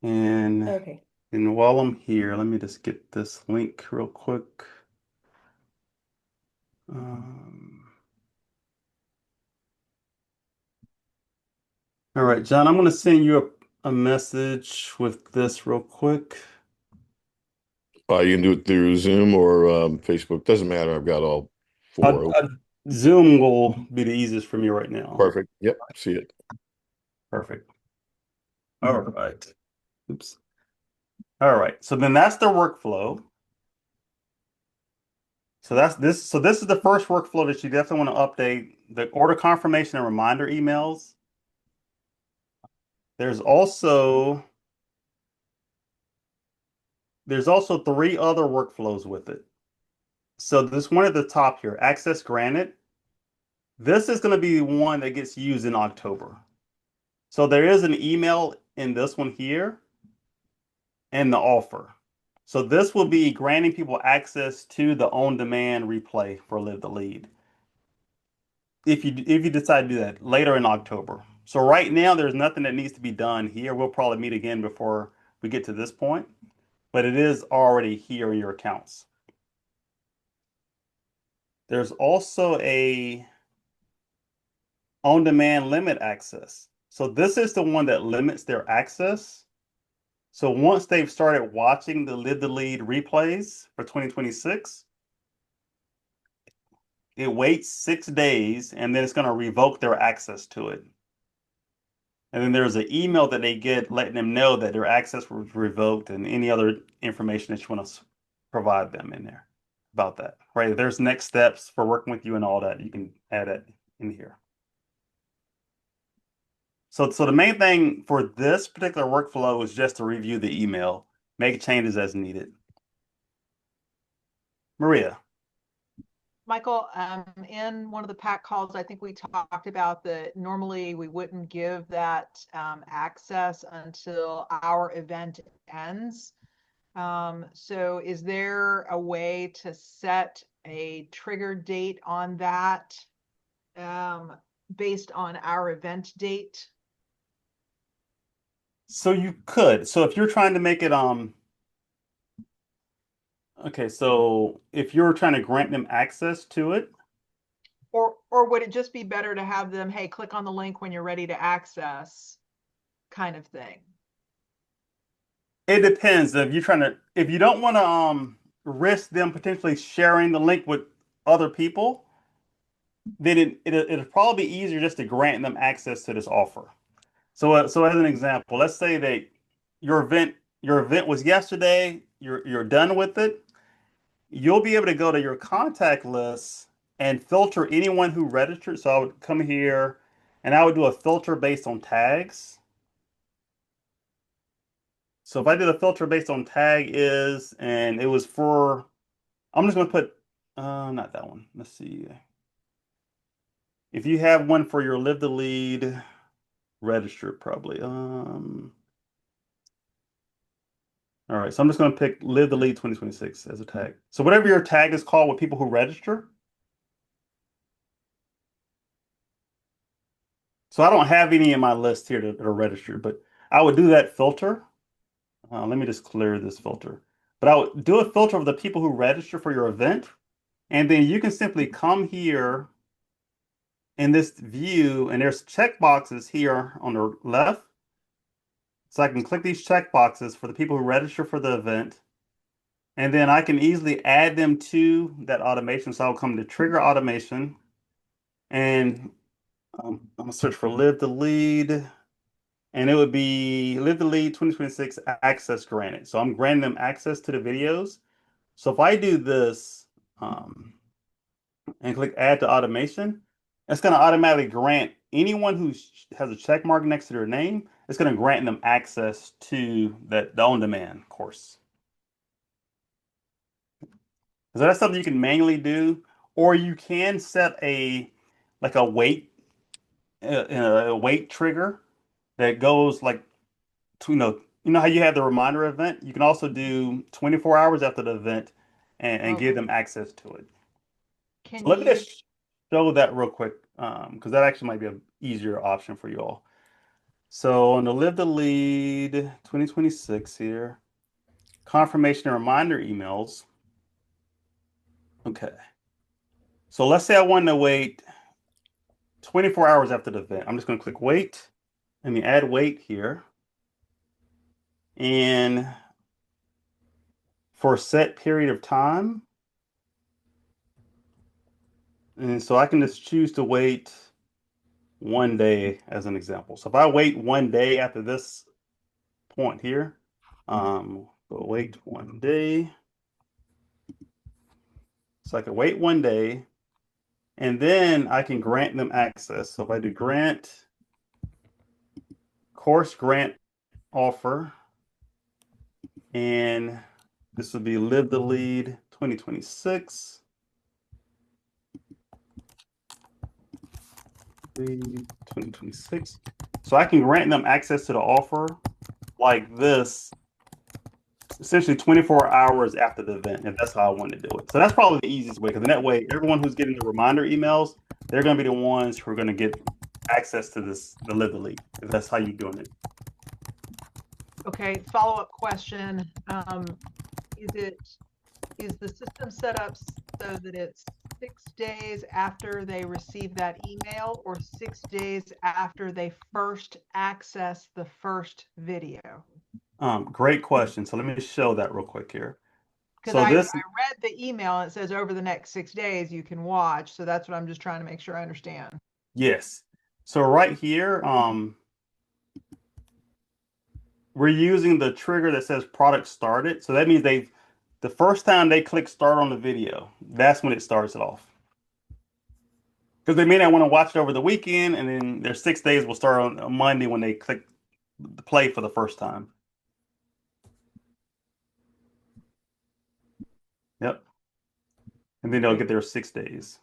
And Okay. and while I'm here, let me just get this link real quick. Um, all right, John, I'm going to send you a message with this real quick. You can do it through Zoom or Facebook. Doesn't matter. I've got all four open. Zoom will be the easiest for me right now. Perfect. Yep. See it. Perfect. All right. Oops. All right. So then that's the workflow. So that's this. So this is the first workflow that you definitely want to update the order confirmation and reminder emails. There's also three other workflows with it. So this one at the top here, access granted. This is going to be one that gets used in October. So there is an email in this one here and the offer. So this will be granting people access to the on-demand replay for Live the Lead. If you decide to do that later in October. So right now there's nothing that needs to be done here. We'll probably meet again before we get to this point, but it is already here in your accounts. There's also a on-demand limit access. So this is the one that limits their access. So once they've started watching the Live the Lead replays for 2026, it waits 6 days and then it's going to revoke their access to it. And then there's an email that they get letting them know that their access was revoked and any other information that you want to provide them in there about that. Right? If there's next steps for working with you and all that, you can add it in here. So the main thing for this particular workflow is just to review the email, make changes as needed. Maria. Michael, in one of the pack calls, I think we talked about that normally we wouldn't give that access until our event ends. So is there a way to set a trigger date on that based on our event date? So you could. So if you're trying to make it okay, so if you're trying to grant them access to it, Or would it just be better to have them, hey, click on the link when you're ready to access kind of thing? it depends. If you don't want to risk them potentially sharing the link with other people, then it'll probably be easier just to grant them access to this offer. So as an example, let's say that your event was yesterday, you're done with it. You'll be able to go to your contact list and filter anyone who registered. So I would come here and I would do a filter based on tags. So if I did a filter based on tag is, and it was for, I'm just going to put, not that one. Let's see. If you have one for your Live the Lead registered, probably. All right. So I'm just going to pick Live the Lead 2026 as a tag. So whatever your tag is called with people who register. So I don't have any in my list here that are registered, but I would do that filter. Let me just clear this filter. But I would do a filter of the people who register for your event. And then you can simply come here in this view, and there's check boxes here on the left. So I can click these check boxes for the people who register for the event. And then I can easily add them to that automation. So I'll come to trigger automation. And I'm going to search for Live the Lead. And it would be Live the Lead 2026 access granted. So I'm granting them access to the videos. So if I do this and click add to automation, it's going to automatically grant anyone who has a check mark next to their name, it's going to grant them access to the on-demand course. So that's something you can manually do, or you can set a wait a wait trigger that goes like to, you know how you have the reminder event? You can also do 24 hours after the event and give them access to it. Can So let me you, just show that real quick, because that actually might be an easier option for you all. So on the Live the Lead 2026 here, confirmation and reminder emails. Okay. So let's say I want to wait 24 hours after the event. I'm just going to click wait. Let me add wait here. And for a set period of time. And so I can just choose to wait 1 day as an example. So if I wait 1 day after this point here, we'll wait 1 day. So I can wait 1 day and then I can grant them access. So if I do grant, course grant offer, and this will be Live the Lead 2026. 2026. So I can grant them access to the offer like this, essentially 24 hours after the event, if that's how I want to do it. So that's probably the easiest way, because in that way, everyone who's getting the reminder emails, they're going to be the ones who are going to get access to the Live the Lead, if that's how you're doing it. okay, follow-up question. Is the system set up so that it's 6 days after they receive that email or 6 days after they first access the first video? Great question. So let me show that real quick here. Because So I this, read the email and it says over the next 6 days you can watch. So that's what I'm just trying to make sure I understand. yes. So right here, we're using the trigger that says product started. So that means the first time they click start on the video, that's when it starts it off. Because they may not want to watch it over the weekend, and then their 6 days will start on Monday when they click the play for the first time. Yep. and then they'll get their 6 days.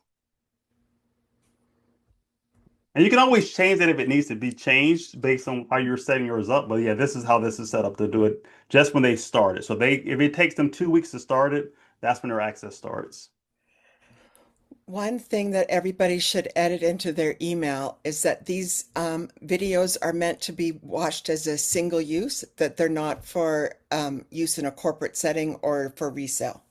And you can always change it if it needs to be changed based on how you're setting yours up. But yeah, this is how this is set up to do it just when they start it. So if it takes them 2 weeks to start it, that's when their access starts. One thing that everybody should edit into their email is that these videos are meant to be watched as a single use, that they're not for use in a corporate setting or for resale.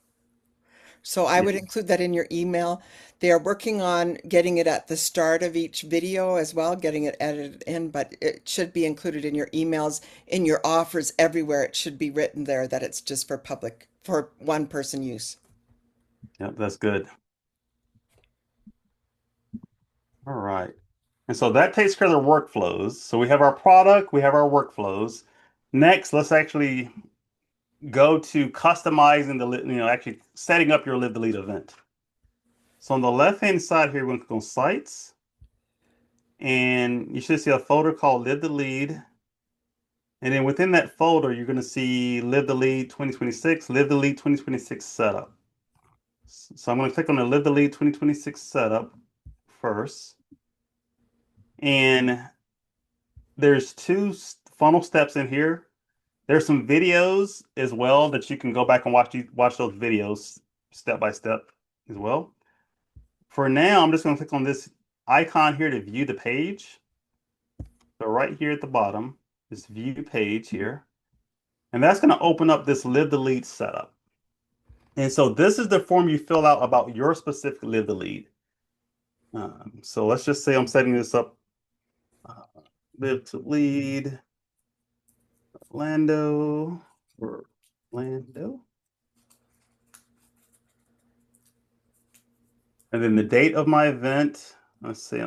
So I would Yeah. include that in your email. They are working on getting it at the start of each video as well, getting it edited in, but it should be included in your emails, in your offers, everywhere. It should be written there that it's just for public, for one person use. Yep, that's good. All right. And so that takes care of the workflows. So we have our product, we have our workflows. Next, let's actually go to customizing actually setting up your Live to Lead event. So on the left-hand side here, we're going to click on Sites, and you should see a folder called Live to Lead. And then within that folder, you're going to see Live to Lead 2026, Live to Lead 2026 Setup. So I'm going to click on the Live to Lead 2026 Setup first. And there's 2 funnel steps in here. There's some videos as well that you can go back and watch those videos step by step as well. For now, I'm just going to click on this icon here to view the page. So right here at the bottom, this view page here. And that's going to open up this Live to Lead setup. And so this is the form you fill out about your specific Live to Lead. So let's just say I'm setting this up, Live to Lead, Orlando. And then the date of my event, let's say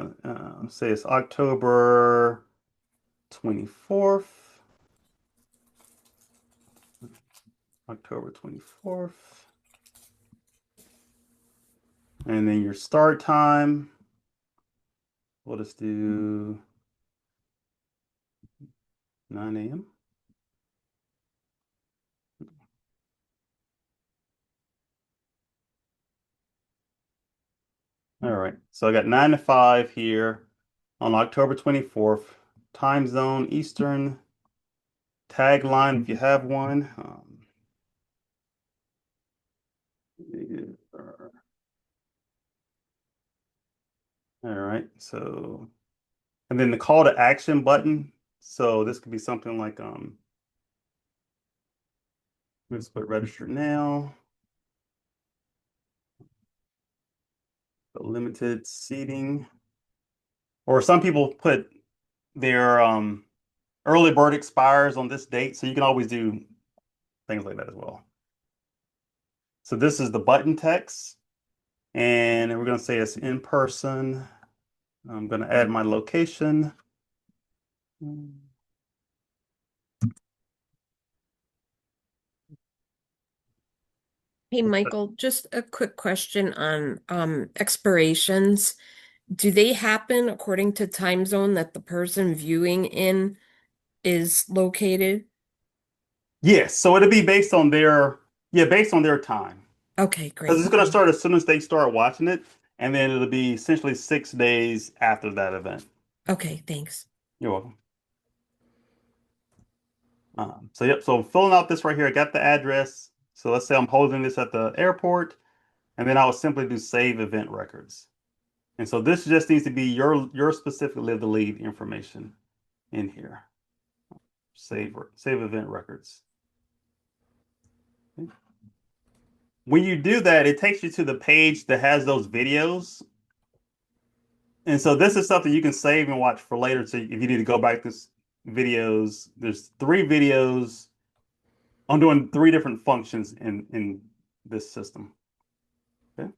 it's October 24th. October 24th. And then your start time, we'll just do 9 a.m. All right, so I got 9 to 5 here on October 24th. Time zone, Eastern. Tagline, if you have one. All right, so, and then the call to action button. So this could be something like, let's put register now. Limited seating. Or some people put their early bird expires on this date, so you can always do things like that as well. So this is the button text, and we're going to say it's in person. I'm going to add my location. Hey, Michael, just a quick question on expirations. Do they happen according to time zone that the person viewing in is located? Yes, so it'll be based on based on their time. Okay, Because great. it's going to start as soon as they start watching it, and then it'll be essentially 6 days after that event. Okay, thanks. You're welcome. So I'm filling out this right here. I got the address. So let's say I'm holding this at the airport, and then I will simply do save event records. And so this just needs to be your specific Live to Lead information in here. Save event records. Okay. When you do that, it takes you to the page that has those videos. And so this is something you can save and watch for later. So if you need to go back to videos, there's 3 videos. I'm doing 3 different functions in this system. Okay.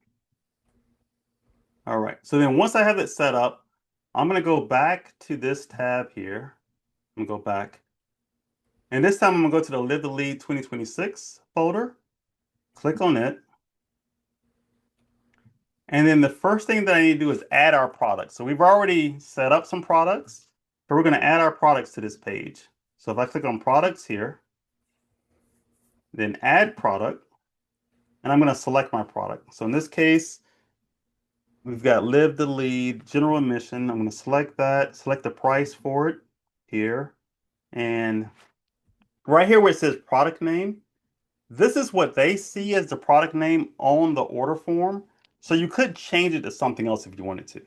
All right. So then once I have it set up, I'm going to go back to this tab here. I'm going to go back. And this time I'm going to go to the Live to Lead 2026 folder. Click on it. And then the first thing that I need to do is add our products. So we've already set up some products, but we're going to add our products to this page. So if I click on products here, then add product, and I'm going to select my product. So in this case, we've got Live to Lead, general admission. I'm going to select that, select the price for it here. And right here where it says product name, this is what they see as the product name on the order form. So you could change it to something else if you wanted to.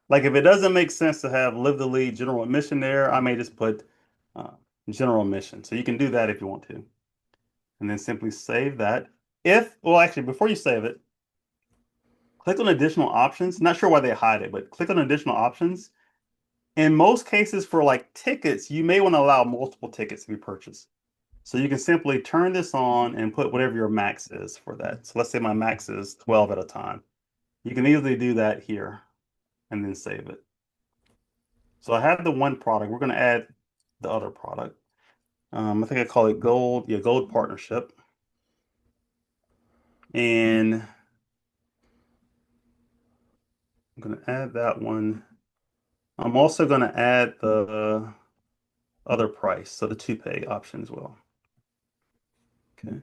Like if it doesn't make sense to have Live the Lead general admission there, I may just put uh, general admission. So you can do that if you want to. And then simply save that. Well, actually, before you save it, click on additional options. Not sure why they hide it, but click on additional options. In most cases for like tickets, you may want to allow multiple tickets to be purchased. So you can simply turn this on and put whatever your max is for that. So let's say my max is 12 at a time. You can easily do that here and then save it. So I have the one product. We're going to add the other product. I think I call it Gold, Gold Partnership. And I'm going to add that one. I'm also going to add the other price, so the to-pay option as well. Okay.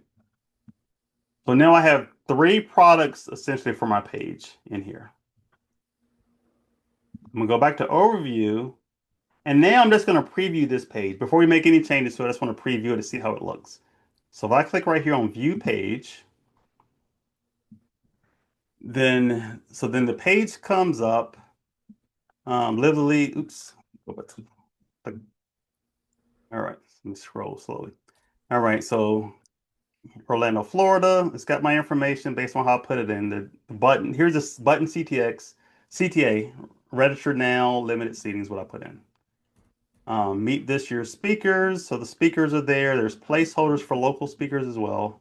So now I have 3 products essentially for my page in here. I'm going to go back to overview, and now I'm just going to preview this page. Before we make any changes to it, I just want to preview it to see how it looks. So if I click right here on view page, then the page comes up. Live the lead. Oops. Go back to, all right. Let me scroll slowly. All right. So Orlando, Florida. It's got my information based on how I put it in. The button, here's this button CTA, registered now, limited seating is what I put in. Meet this year's speakers. So the speakers are there. There's placeholders for local speakers as well.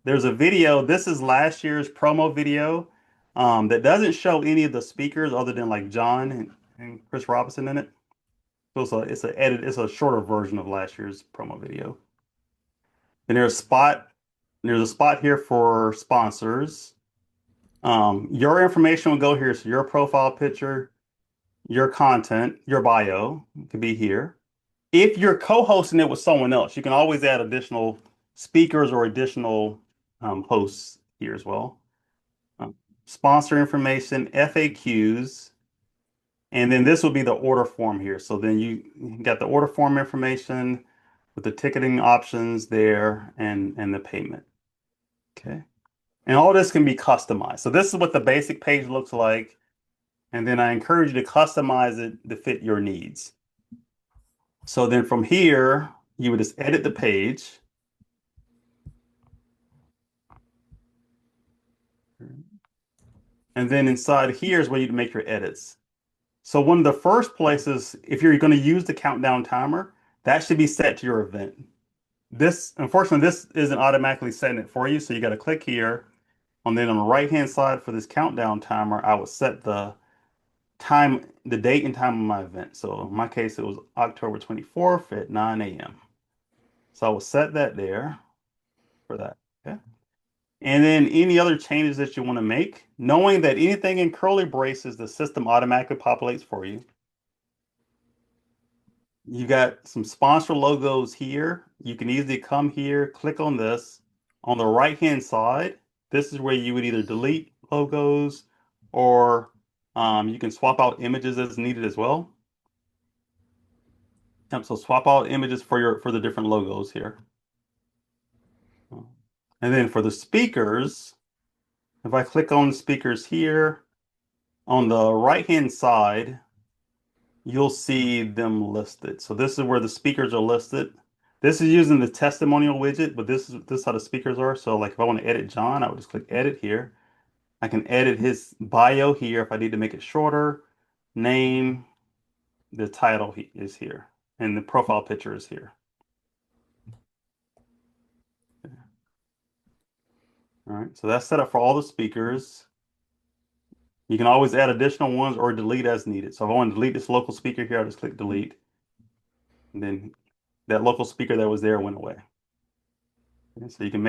There's a video. This is last year's promo video that doesn't show any of the speakers other than like John and Chris Robinson in it. So it's a shorter version of last year's promo video. And there's a spot here for sponsors. Your information will go here. So your profile picture, your content, your bio could be here. If you're co-hosting it with someone else, you can always add additional speakers or additional hosts here as well. Sponsor information, FAQs, and then this will be the order form here. So then you got the order form information with the ticketing options there and the payment. Okay. And all this can be customized. So this is what the basic page looks like. And then I encourage you to customize it to fit your needs. So then from here, you would just edit the page. And then inside here is where you make your edits. So one of the first places, if you're going to use the countdown timer, that should be set to your event. Unfortunately, this isn't automatically setting it for you. So you got to click here. And then on the right-hand side for this countdown timer, I would set the date and time of my event. So in my case, it was October 24th at 9 a.m. So I will set that there for that. Okay. And then any other changes that you want to make, knowing that anything in curly braces, the system automatically populates for you. You got some sponsor logos here. You can easily come here, click on this. On the right-hand side, this is where you would either delete logos or you can swap out images as needed as well. So swap out images for the different logos here. And then for the speakers, if I click on the speakers here, on the right-hand side, you'll see them listed. So this is where the speakers are listed. This is using the testimonial widget, but this is how the speakers are. So like if I want to edit John, I would just click edit here. I can edit his bio here if I need to make it shorter. Name, the title is here, and the profile picture is here. All right, so that's set up for all the speakers. You can always add additional ones or delete as needed. So if I want to delete this local speaker here, I'll just click delete. And then that local speaker that was there went away. Okay, so you can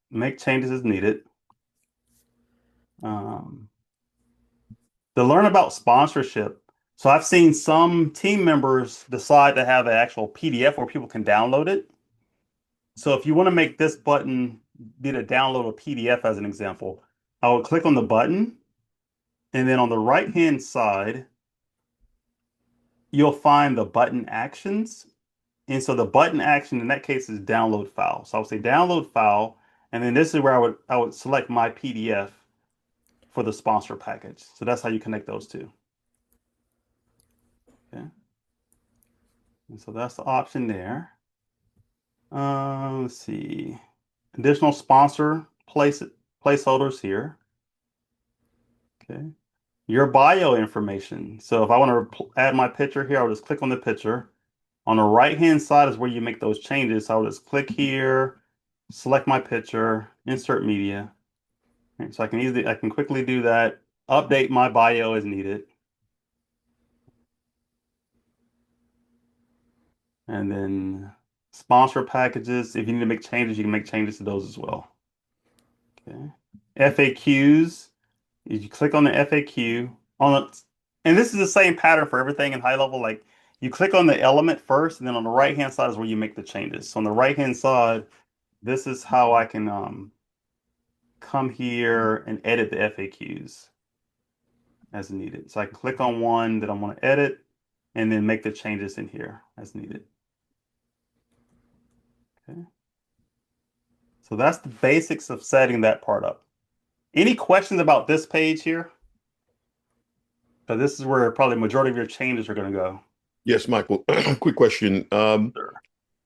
make changes as needed. To learn about sponsorship, so I've seen some team members decide to have an actual PDF where people can download it. So if you want to make this button be to download a PDF as an example, I would click on the button, and then on the right-hand side, you'll find the button actions. And so the button action in that case is download file. So I would say download file, and then this is where I would select my PDF for the sponsor package. So that's how you connect those two. Okay. And so that's the option there. Let's see. Additional sponsor placeholders here. Okay. Your bio information. So if I want to add my picture here, I'll just click on the picture. On the right-hand side is where you make those changes. So I'll just click here, select my picture, insert media. Okay, so I can quickly do that, update my bio as needed. And then sponsor packages, if you need to make changes, you can make changes to those as well. Okay. FAQs, if you click on the FAQ, and this is the same pattern for everything in GoHighLevel. Like you click on the element first, and then on the right-hand side is where you make the changes. So on the right-hand side, this is how I can come here and edit the FAQs as needed. So I can click on one that I want to edit, and then make the changes in here as needed. Okay. So that's the basics of setting that part up. Any questions about this page here? Because this is where probably the majority of your changes are going to go. Yes, Michael, quick question. Sure.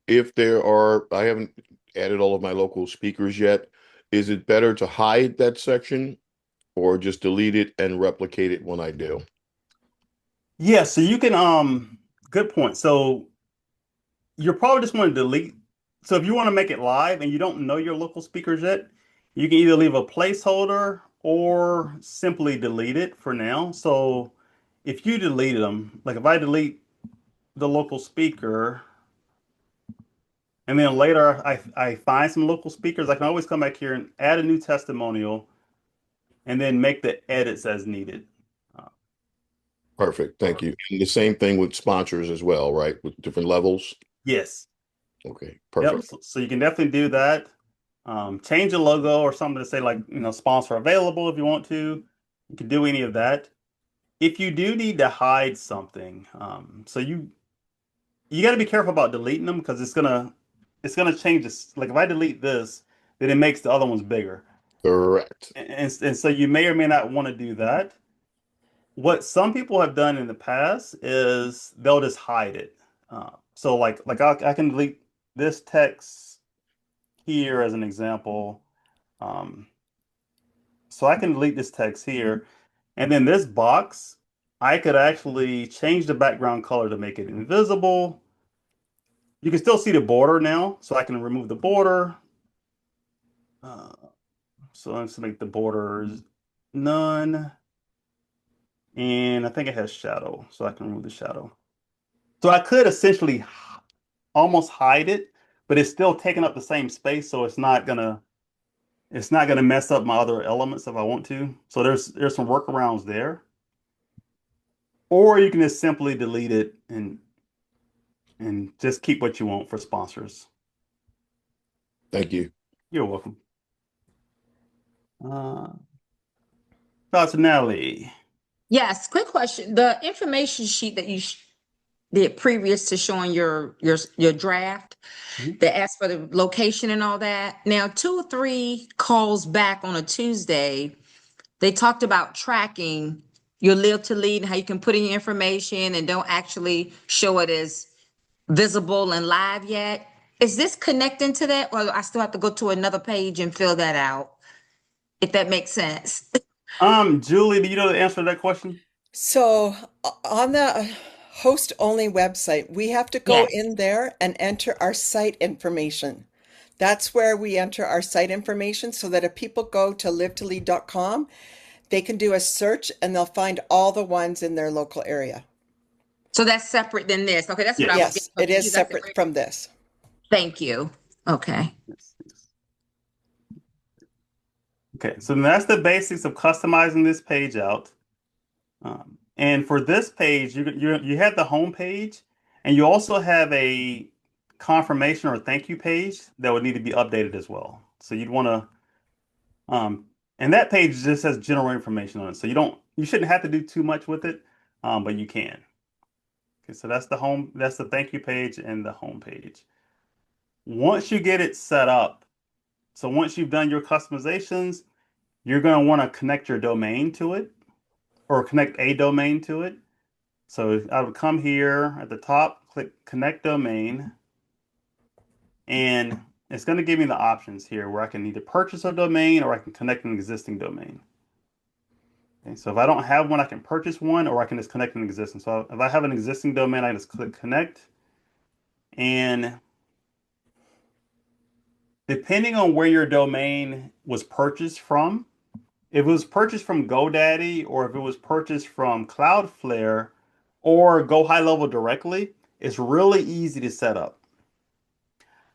If I haven't added all of my local speakers yet, is it better to hide that section or just delete it and replicate it when I do? Yeah, so you can, good point. So you're probably just want to delete. So if you want to make it live and you don't know your local speakers yet, you can either leave a placeholder or simply delete it for now. So if you deleted them, like if I delete the local speaker, and then later I find some local speakers, I can always come back here and add a new testimonial and then make the edits as needed. Perfect. Thank you. And the same thing with sponsors as well, right? With different levels. Yes. Okay, Yep. perfect. So you can definitely do that. Change the logo or something to say like, sponsor available if you want to. You can do any of that. If you do need to hide something, so you got to be careful about deleting them because it's gonna change this. Like if I delete this, then it makes the other ones bigger. Correct. And so you may or may not want to do that. What some people have done in the past is they'll just hide it. So like I can delete this text here as an example. Um, so I can delete this text here, and then this box, I could actually change the background color to make it invisible. You can still see the border now, so I can remove the border. Uh, so let's make the borders none. And I think it has shadow, so I can remove the shadow. So I could essentially almost hide it, but it's still taking up the same space, so it's not gonna mess up my other elements if I want to. So there's some workarounds there. Or you can just simply delete it and just keep what you want for sponsors. Thank you. You're welcome. Dr. Natalie. Yes, quick question. The information sheet that you did previous to showing your draft that asked for the location and all that. Now, 2 or 3 calls back on a Tuesday, they talked about tracking your live to lead and how you can put in your information and don't actually show it as visible and live yet. Is this connecting to that, or I still have to go to another page and fill that out? If that makes sense. Julie, do you know the answer to that question? So on the host only website, we have to go Yes. in there and enter our site information. That's where we enter our site information so that if people go to livetolead.com, they can do a search and they'll find all the ones in their local area. So that's separate than this. Okay, that's what I was Yes, getting it is confused. I said, separate from this. thank you. Okay. Yes. Okay, so that's the basics of customizing this page out. And for this page, you have the home page, and you also have a confirmation or thank you page that would need to be updated as well. So you'd want to, and that page just has general information on it. So you shouldn't have to do too much with it, but you can. Okay, so that's the thank you page and the home page. Once you get it set up, so once you've done your customizations, you're going to want to connect your domain to it or connect a domain to it. So I would come here at the top, click connect domain, and it's going to give me the options here where I can either purchase a domain or I can connect an existing domain. Okay, so if I don't have one, I can purchase one or I can just connect an existing. So if I have an existing domain, I just click connect. And depending on where your domain was purchased from, if it was purchased from GoDaddy or if it was purchased from Cloudflare or GoHighLevel directly, it's really easy to set up.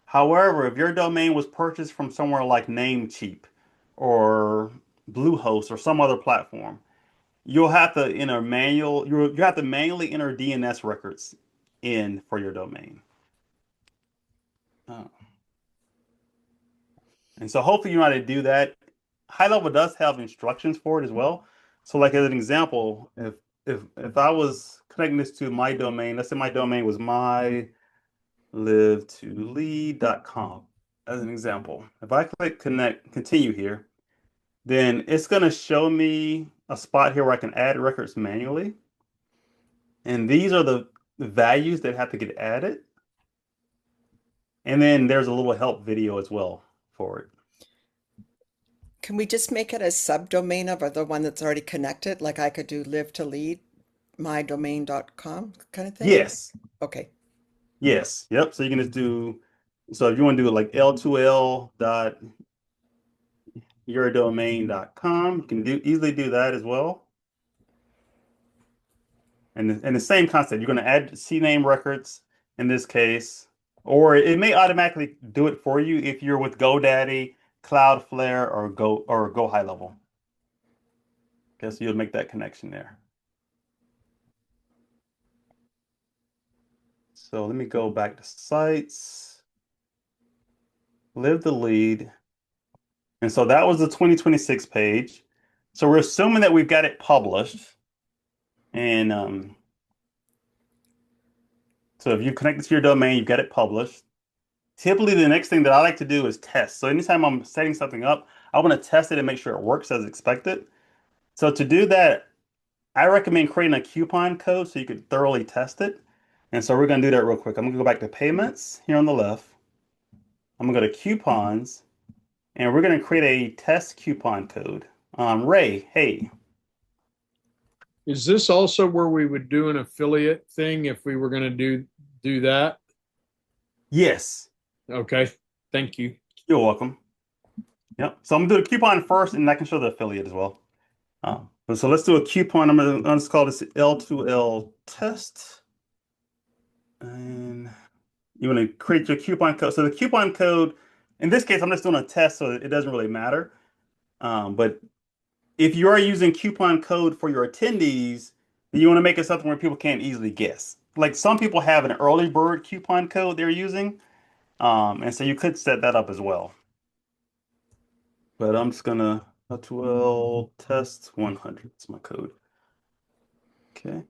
However, if your domain was purchased from somewhere like Namecheap or Bluehost or some other platform, you'll have to you have to manually enter DNS records in for your domain. Uh, and so hopefully you know how to do that. High Level does have instructions for it as well. So like as an example, if I was connecting this to my domain, let's say my domain was mylive2lead.com as an example. If I click continue here, then it's going to show me a spot here where I can add records manually. And these are the values that have to get added. And then there's a little help video as well for it. Can we just make it a subdomain of the one that's already connected? Like I could do live to lead mydomain.com kind of thing? Yes. Okay. Yes. Yep. So you can just do, so if you want to do it like l2l.yourdomain.com, you can easily do that as well. And the same concept, you're going to add CNAME records in this case, or it may automatically do it for you if you're with GoDaddy, Cloudflare, or GoHighLevel. Okay, so you'll make that connection there. So let me go back to sites, live the lead. And so that was the 2026 page. So we're assuming that we've got it published. And so if you connect it to your domain, you've got it published. Typically, the next thing that I like to do is test. So anytime I'm setting something up, I want to test it and make sure it works as expected. So to do that, I recommend creating a coupon code so you could thoroughly test it. And so we're going to do that real quick. I'm going to go back to payments here on the left. I'm going to go to coupons, and we're going to create a test coupon code. Ray, hey. Is this also where we would do an affiliate thing if we were going to do that? Yes. Okay. Thank you. You're welcome. Yep. So I'm going to do the coupon first, and I can show the affiliate as well. So let's do a coupon. I'm going to just call this L2L test. And you want to create your coupon code. So the coupon code, in this case, I'm just doing a test, so it doesn't really matter. But if you are using coupon code for your attendees, then you want to make it something where people can't easily guess. Like some people have an early bird coupon code they're using. And so you could set that up as well. But I'm just gonna L2L test 100. That's my code. Okay.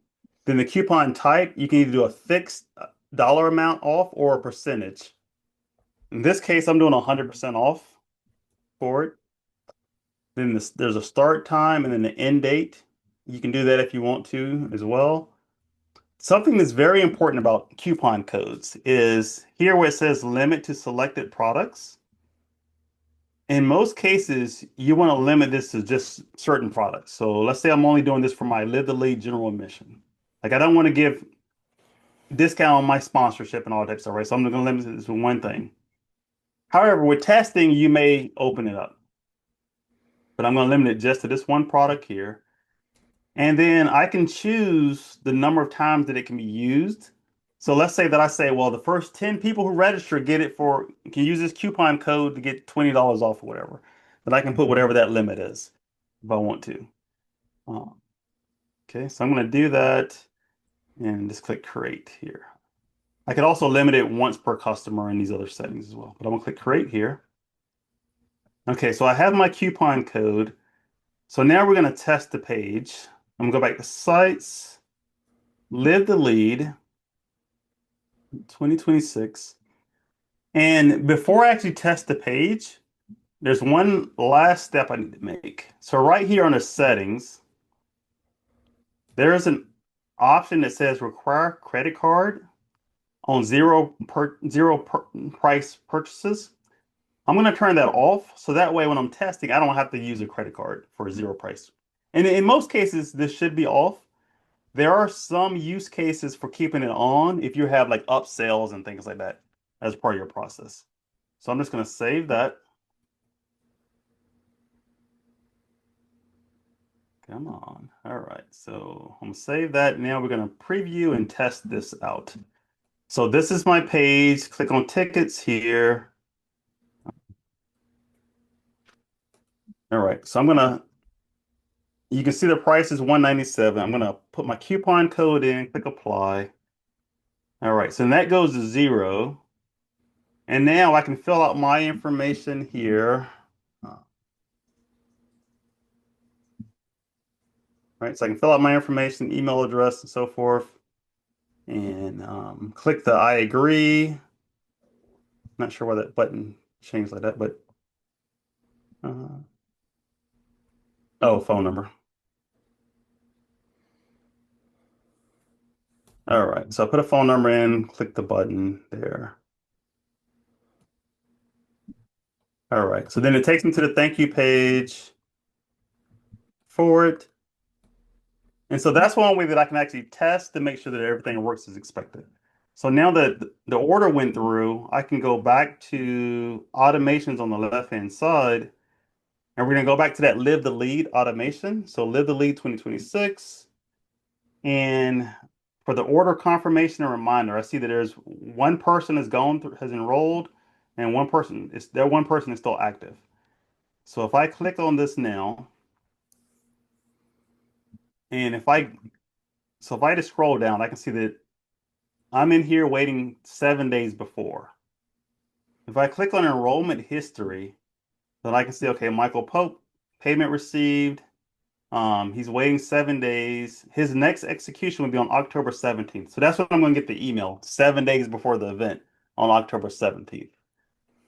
Then the coupon type, you can either do a fixed dollar amount off or a percentage. In this case, I'm doing 100% off for it. Then there's a start time and then the end date. You can do that if you want to as well. Something that's very important about coupon codes is here where it says limit to selected products. In most cases, you want to limit this to just certain products. So let's say I'm only doing this for my Live the Lead general admission. Like I don't want to give discount on my sponsorship and all that stuff, right? So I'm going to limit this to one thing. However, with testing, you may open it up. But I'm going to limit it just to this one product here. And then I can choose the number of times that it can be used. So let's say that I say, well, the first 10 people who register can use this coupon code to get $20 off or whatever. But I can put whatever that limit is if I want to. Okay, so I'm going to do that and just click create here. I could also limit it once per customer in these other settings as well. But I'm going to click create here. Okay, so I have my coupon code. So now we're going to test the page. I'm going to go back to sites, live the lead, 2026. And before I actually test the page, there's one last step I need to make. So right here under settings, there is an option that says require credit card on price purchases. I'm going to turn that off so that way when I'm testing, I don't have to use a credit card for zero price. And in most cases, this should be off. There are some use cases for keeping it on if you have like upsells and things like that as part of your process. So I'm just going to save that. Come on. All right. So I'm going to save that. Now we're going to preview and test this out. So this is my page. Click on tickets here. All right. So you can see the price is $197. I'm going to put my coupon code in, click apply. All right. So that goes to 0. And now I can fill out my information here. Right. So I can fill out my information, email address, and so forth. And click the I agree. Not sure why that button changed like that, but uh, oh, phone number. All right, so I put a phone number in, click the button there. All right, so then it takes me to the thank you page for it. And so that's one way that I can actually test to make sure that everything works as expected. So now that the order went through, I can go back to automations on the left-hand side, and we're gonna go back to that live the lead automation. So live the lead 2026. And for the order confirmation and reminder, I see that there's one person has gone through, has enrolled, and one person is still active. So if I click on this now, and if I just scroll down, I can see that I'm in here waiting 7 days before. If I click on enrollment history, then I can see, okay, Michael Pope, payment received. He's waiting 7 days. His next execution would be on October 17th. So that's when I'm going to get the email 7 days before the event on October 17th.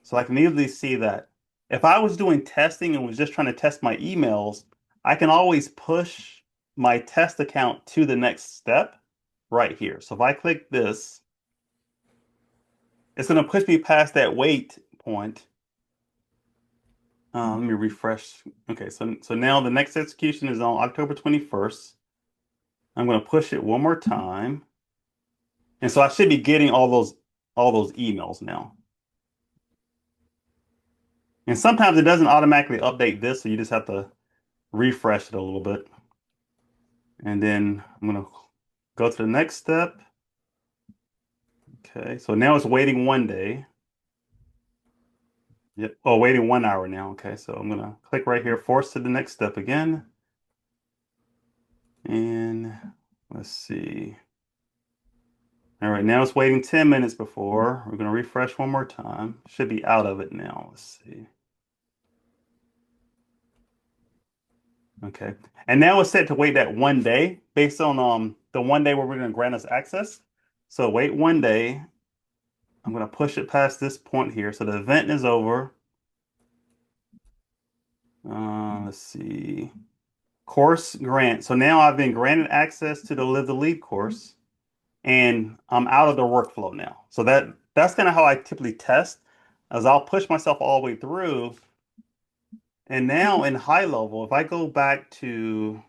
So I can easily see that. If I was doing testing and was just trying to test my emails, I can always push my test account to the next step right here. So if I click this, it's going to push me past that wait point. Let me refresh. Okay, so now the next execution is on October 21st. I'm going to push it one more time. And so I should be getting all those emails now. And sometimes it doesn't automatically update this, so you just have to refresh it a little bit. And then I'm going to go to the next step. Okay, so now it's waiting 1 day. Yep. Oh, waiting 1 hour now. Okay, so I'm going to click right here, force to the next step again. And let's see. All right, now it's waiting 10 minutes before. We're going to refresh one more time. Should be out of it now. Let's see. Okay. And now it's set to wait that 1 day based on the 1 day where we're going to grant us access. So wait 1 day. I'm going to push it past this point here. So the event is over. Let's see. Course grant. So now I've been granted access to the Live the Lead course and I'm out of the workflow now. So that's kind of how I typically test as I'll push myself all the way through. And now in GoHighLevel, if I go back to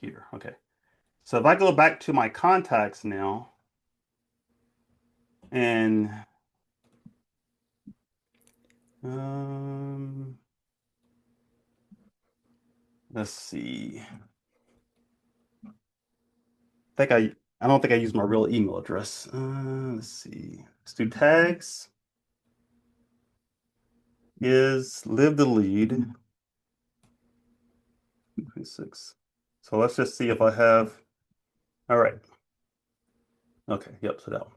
here. Okay. So if I go back to my contacts now and let's see. I don't think I used my real email address. Let's see. Let's do tags is live the lead 26. So let's just see if I have all right. Okay, yep, so that one.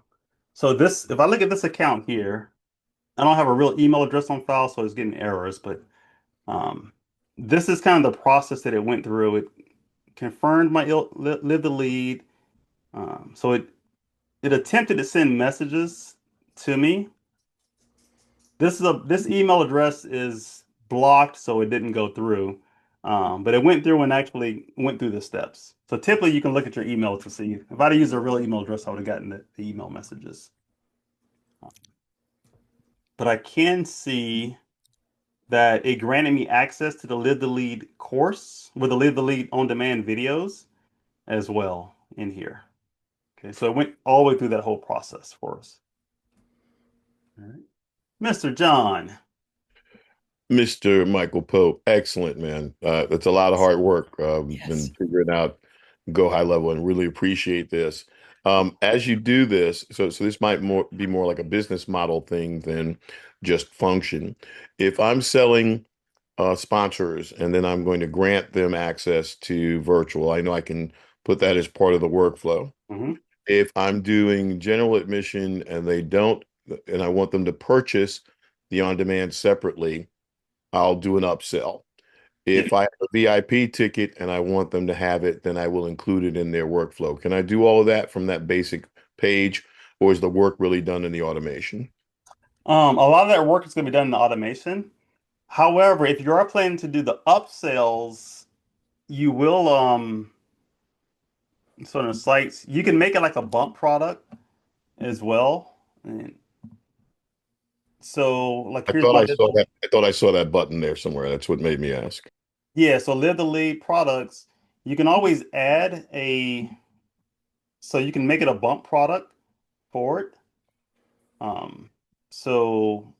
So this, if I look at this account here, I don't have a real email address on file, so it's getting errors, but um, this is kind of the process that it went through. It confirmed my live the lead. So it attempted to send messages to me. This email address is blocked, so it didn't go through. But it went through and actually went through the steps. So typically you can look at your email to see. If I'd have used a real email address, I would have gotten the email messages. But I can see that it granted me access to the Live the Lead course with the Live the Lead on-demand videos as well in here. Okay, so it went all the way through that whole process for us. All right. Mr. John. Mr. Michael Pope, excellent, man. That's a lot of hard work. Been Yes. figuring out Go High Level and really appreciate this. As you do this, so this might be more like a business model thing than just function. If I'm selling sponsors and then I'm going to grant them access to virtual, I know I can put that as part of the workflow. Mm-hmm. If I'm doing general admission and they don't, and I want them to purchase the on-demand separately, I'll do an upsell. Yeah. If I have a VIP ticket and I want them to have it, then I will include it in their workflow. Can I do all of that from that basic page, or is the work really done in the automation? A lot of that work is going to be done in the automation. However, if you are planning to do the upsells, you will sort of sites, you can make it like a bump product as well. And so like I here's thought my I saw digital. that. I thought I saw that button there somewhere. That's what made me ask. Yeah, so live the lead products, you can always add a so you can make it a bump product for it. Um, so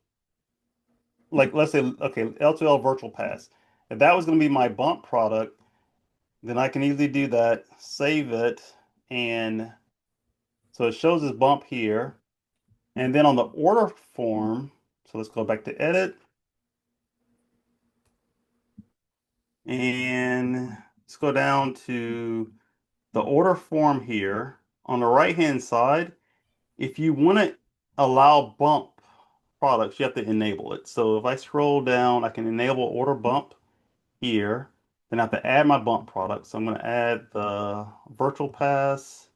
like let's say okay, L2L virtual pass. If that was going to be my bump product, then I can easily do that, save it, and so it shows this bump here. And then on the order form, so let's go back to edit and let's go down to the order form here. On the right-hand side, if you want to allow bump products, you have to enable it. So if I scroll down, I can enable order bump here. Then I have to add my bump product. So I'm going to add the virtual pass.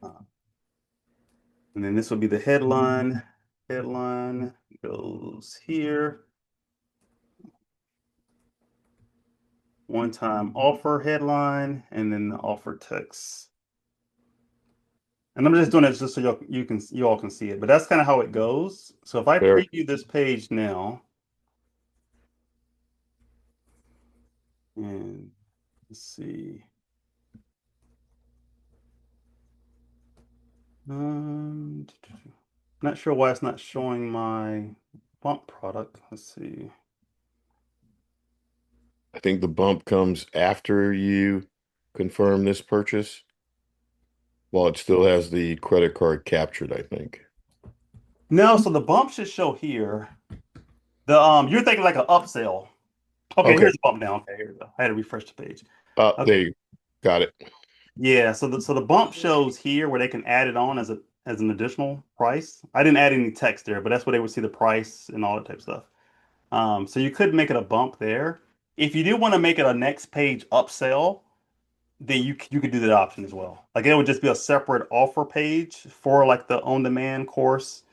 And then this will be the headline. Headline goes here. One-time offer headline, and then the offer text. And I'm just doing it just so you all can see it. But that's kind of how it goes. So if I Very preview this page now, and let's see. Um, Not sure why it's not showing my bump product. Let's see. I think the bump comes after you confirm this purchase, while it still has the credit card captured, I think. No, so the bump should show here. The you're thinking like an upsell. Okay, Okay. here's the bump now. Okay, here we go. I had to refresh the page. There Okay. you got it. Yeah, so the bump shows here where they can add it on as an additional price. I didn't add any text there, but that's where they would see the price and all that type of stuff. So you could make it a bump there. If you do want to make it a next page upsell, then you could do that option as well. Like it would just be a separate offer page for like the on-demand course.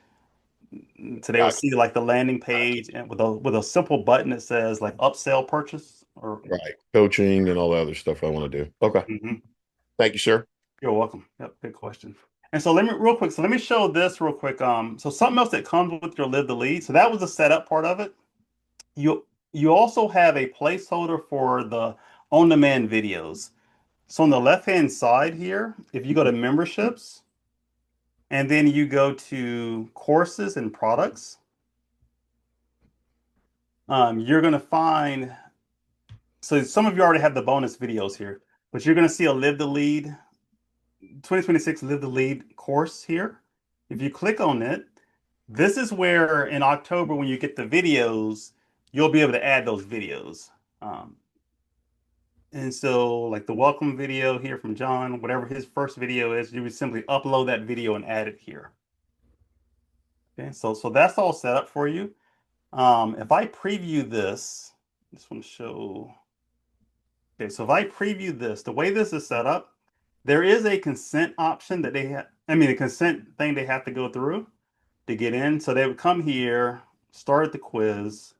So they would Gotcha. see like the landing page and with a simple button that says like upsell purchase or Right. Coaching and all the other stuff I want to do. Okay. Mhm. Thank you, sir. You're welcome. Yep, good question. And so let me real quick. So let me show this real quick. So something else that comes with your live the lead. So that was the setup part of it. You also have a placeholder for the on-demand videos. So on the left-hand side here, if you go to memberships and then you go to courses and products, you're going to find, so some of you already have the bonus videos here, but you're going to see a Live the Lead 2026 Live the Lead course here. If you click on it, this is where in October, when you get the videos, you'll be able to add those videos. Um, And so, like the welcome video here from John, whatever his first video is, you would simply upload that video and add it here. Okay, so that's all set up for you. If I preview this, I just want to show. Okay, so if I preview this, the way this is set up, there is a consent option that they have. I mean, a consent thing they have to go through to get in. So they would come here, start the quiz,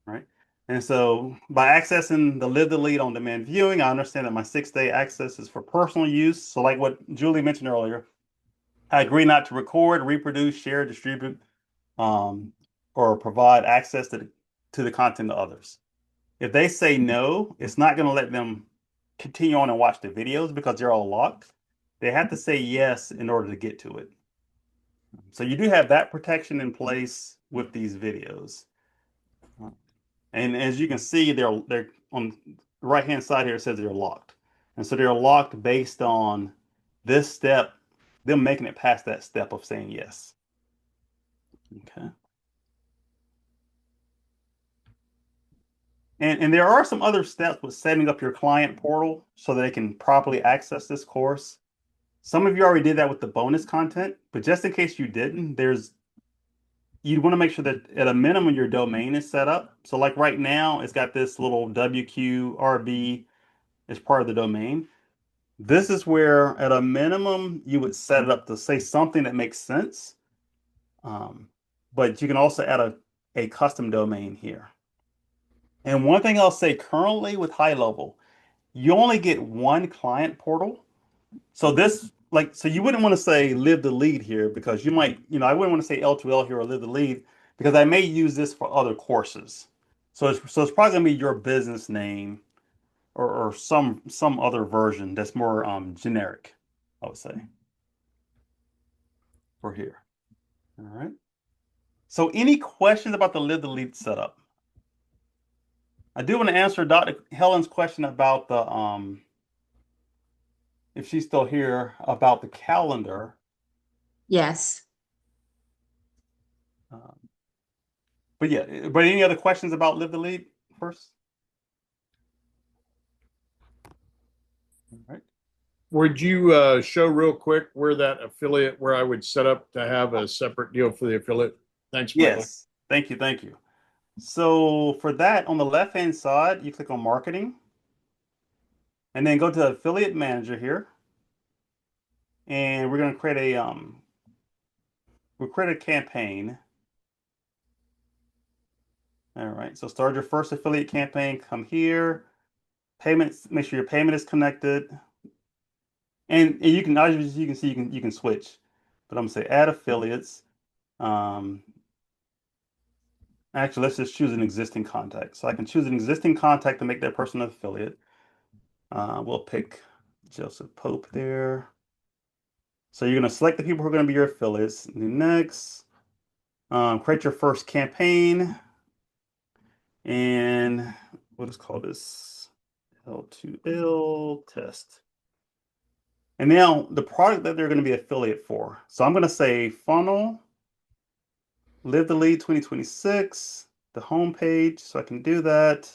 right? And so by accessing the Live the Lead on demand viewing, I understand that my 6-day access is for personal use. So like what Julie mentioned earlier, I agree not to record, reproduce, share, distribute, um, or provide access to the content to others. If they say no, it's not going to let them continue on and watch the videos because they're all locked. They have to say yes in order to get to it. So you do have that protection in place with these videos. And as you can see, they're on the right-hand side here, it says they're locked. And so they're locked based on this step, them making it past that step of saying yes. Okay. And there are some other steps with setting up your client portal so that they can properly access this course. Some of you already did that with the bonus content, but just in case you didn't, you'd want to make sure that at a minimum your domain is set up. So like right now, it's got this little WQRB as part of the domain. This is where at a minimum you would set it up to say something that makes sense. But you can also add a custom domain here. And one thing I'll say currently with GoHighLevel, you only get one client portal. So so you wouldn't want to say live the lead here because you might, I wouldn't want to say L2L here or live the lead because I may use this for other courses. So it's probably gonna be your business name or some other version that's more generic, I would say, for here. All right. So any questions about the live the lead setup? I do want to answer Dr. Helen's question about the if she's still here about the calendar. Yes. Um, but yeah, but any other questions about Live the Lead first? All right. Would you show real quick where that affiliate, where I would set up to have a separate deal for the affiliate? Thanks, Michael. Yes. Thank you. Thank you. So for that, on the left-hand side, you click on marketing and then go to affiliate manager here. And we're going to create we'll create a campaign. All right. So start your first affiliate campaign, come here, payments, make sure your payment is connected. And you can, as you can see, you can switch, but I'm gonna say add affiliates. Um, Actually, let's just choose an existing contact. So I can choose an existing contact to make that person an affiliate. We'll pick Joseph Pope there. So you're going to select the people who are going to be your affiliates. Next, create your first campaign. And we'll just call this L2L test. And now the product that they're going to be affiliate for. So I'm going to say funnel, live the lead 2026, the home page. So I can do that.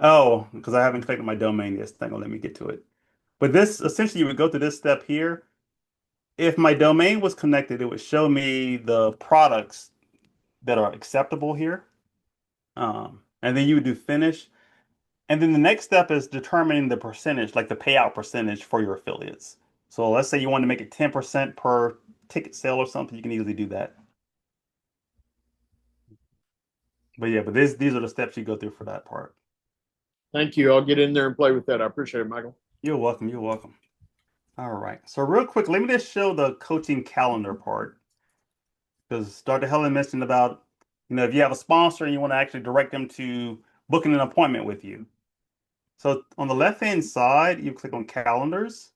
Oh, because I haven't connected my domain yet. It's not gonna let me get to it. But this essentially, you would go to this step here. If my domain was connected, it would show me the products that are acceptable here. And then you would do finish. And then the next step is determining the percentage, like the payout percentage for your affiliates. So let's say you want to make it 10% per ticket sale or something, you can easily do that. But yeah, but these are the steps you go through for that part. Thank you. I'll get in there and play with that. I appreciate it, Michael. You're welcome. You're welcome. All right. So real quick, let me just show the coaching calendar part. Because Dr. Helen mentioned about, if you have a sponsor and you want to actually direct them to booking an appointment with you. So on the left-hand side, you click on calendars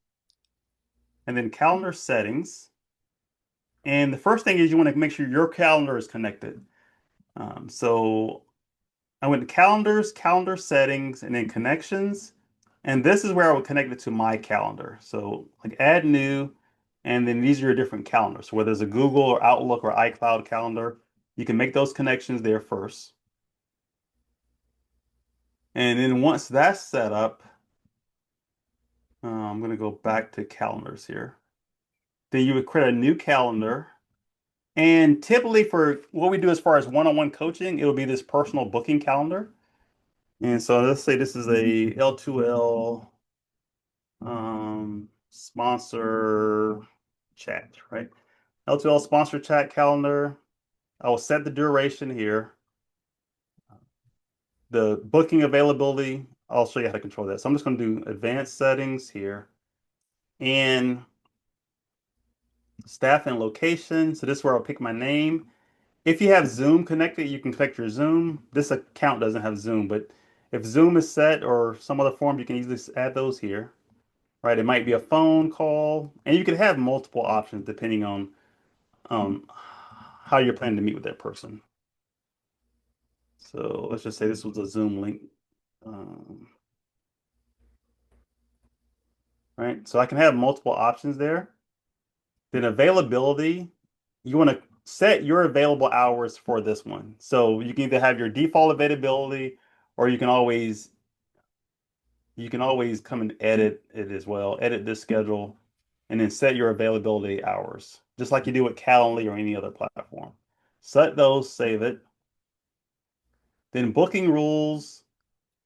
and then calendar settings. And the first thing is you want to make sure your calendar is connected. So I went to calendars, calendar settings, and then connections. And this is where I would connect it to my calendar. So like add new, and then these are your different calendars. So whether it's a Google or Outlook or iCloud calendar, you can make those connections there first. And then once that's set up, I'm going to go back to calendars here. Then you would create a new calendar. And typically for what we do as far as one-on-one coaching, it'll be this personal booking calendar. And so let's say this is a L2L sponsor chat, right? L2L sponsor chat calendar. I will set the duration here. The booking availability, I'll show you how to control that. So I'm just going to do advanced settings here. And staff and location. So this is where I'll pick my name. If you have Zoom connected, you can connect your Zoom. This account doesn't have Zoom, but if Zoom is set or some other form, you can easily add those here, right? It might be a phone call, and you can have multiple options depending on how you're planning to meet with that person. So let's just say this was a Zoom link. Right? So I can have multiple options there. Then availability, you want to set your available hours for this one. So you can either have your default availability, or you can always come and edit it as well. Edit this schedule and then set your availability hours, just like you do with Calendly or any other platform. Set those, save it. Then booking rules,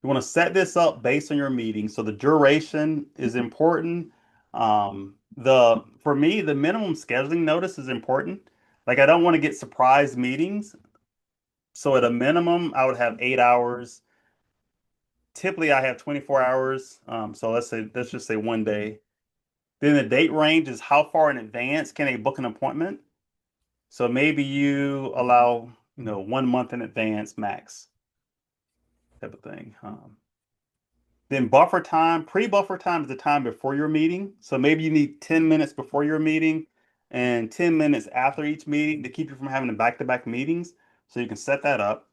you want to set this up based on your meeting. So the duration is important. For me, the minimum scheduling notice is important. Like I don't want to get surprise meetings. So at a minimum, I would have 8 hours. Typically, I have 24 hours. So let's just say one day. Then the date range is how far in advance can they book an appointment? So maybe you allow, 1 month in advance max type of thing. Then buffer time, pre-buffer time is the time before your meeting. So maybe you need 10 minutes before your meeting and 10 minutes after each meeting to keep you from having back-to-back meetings. So you can set that up.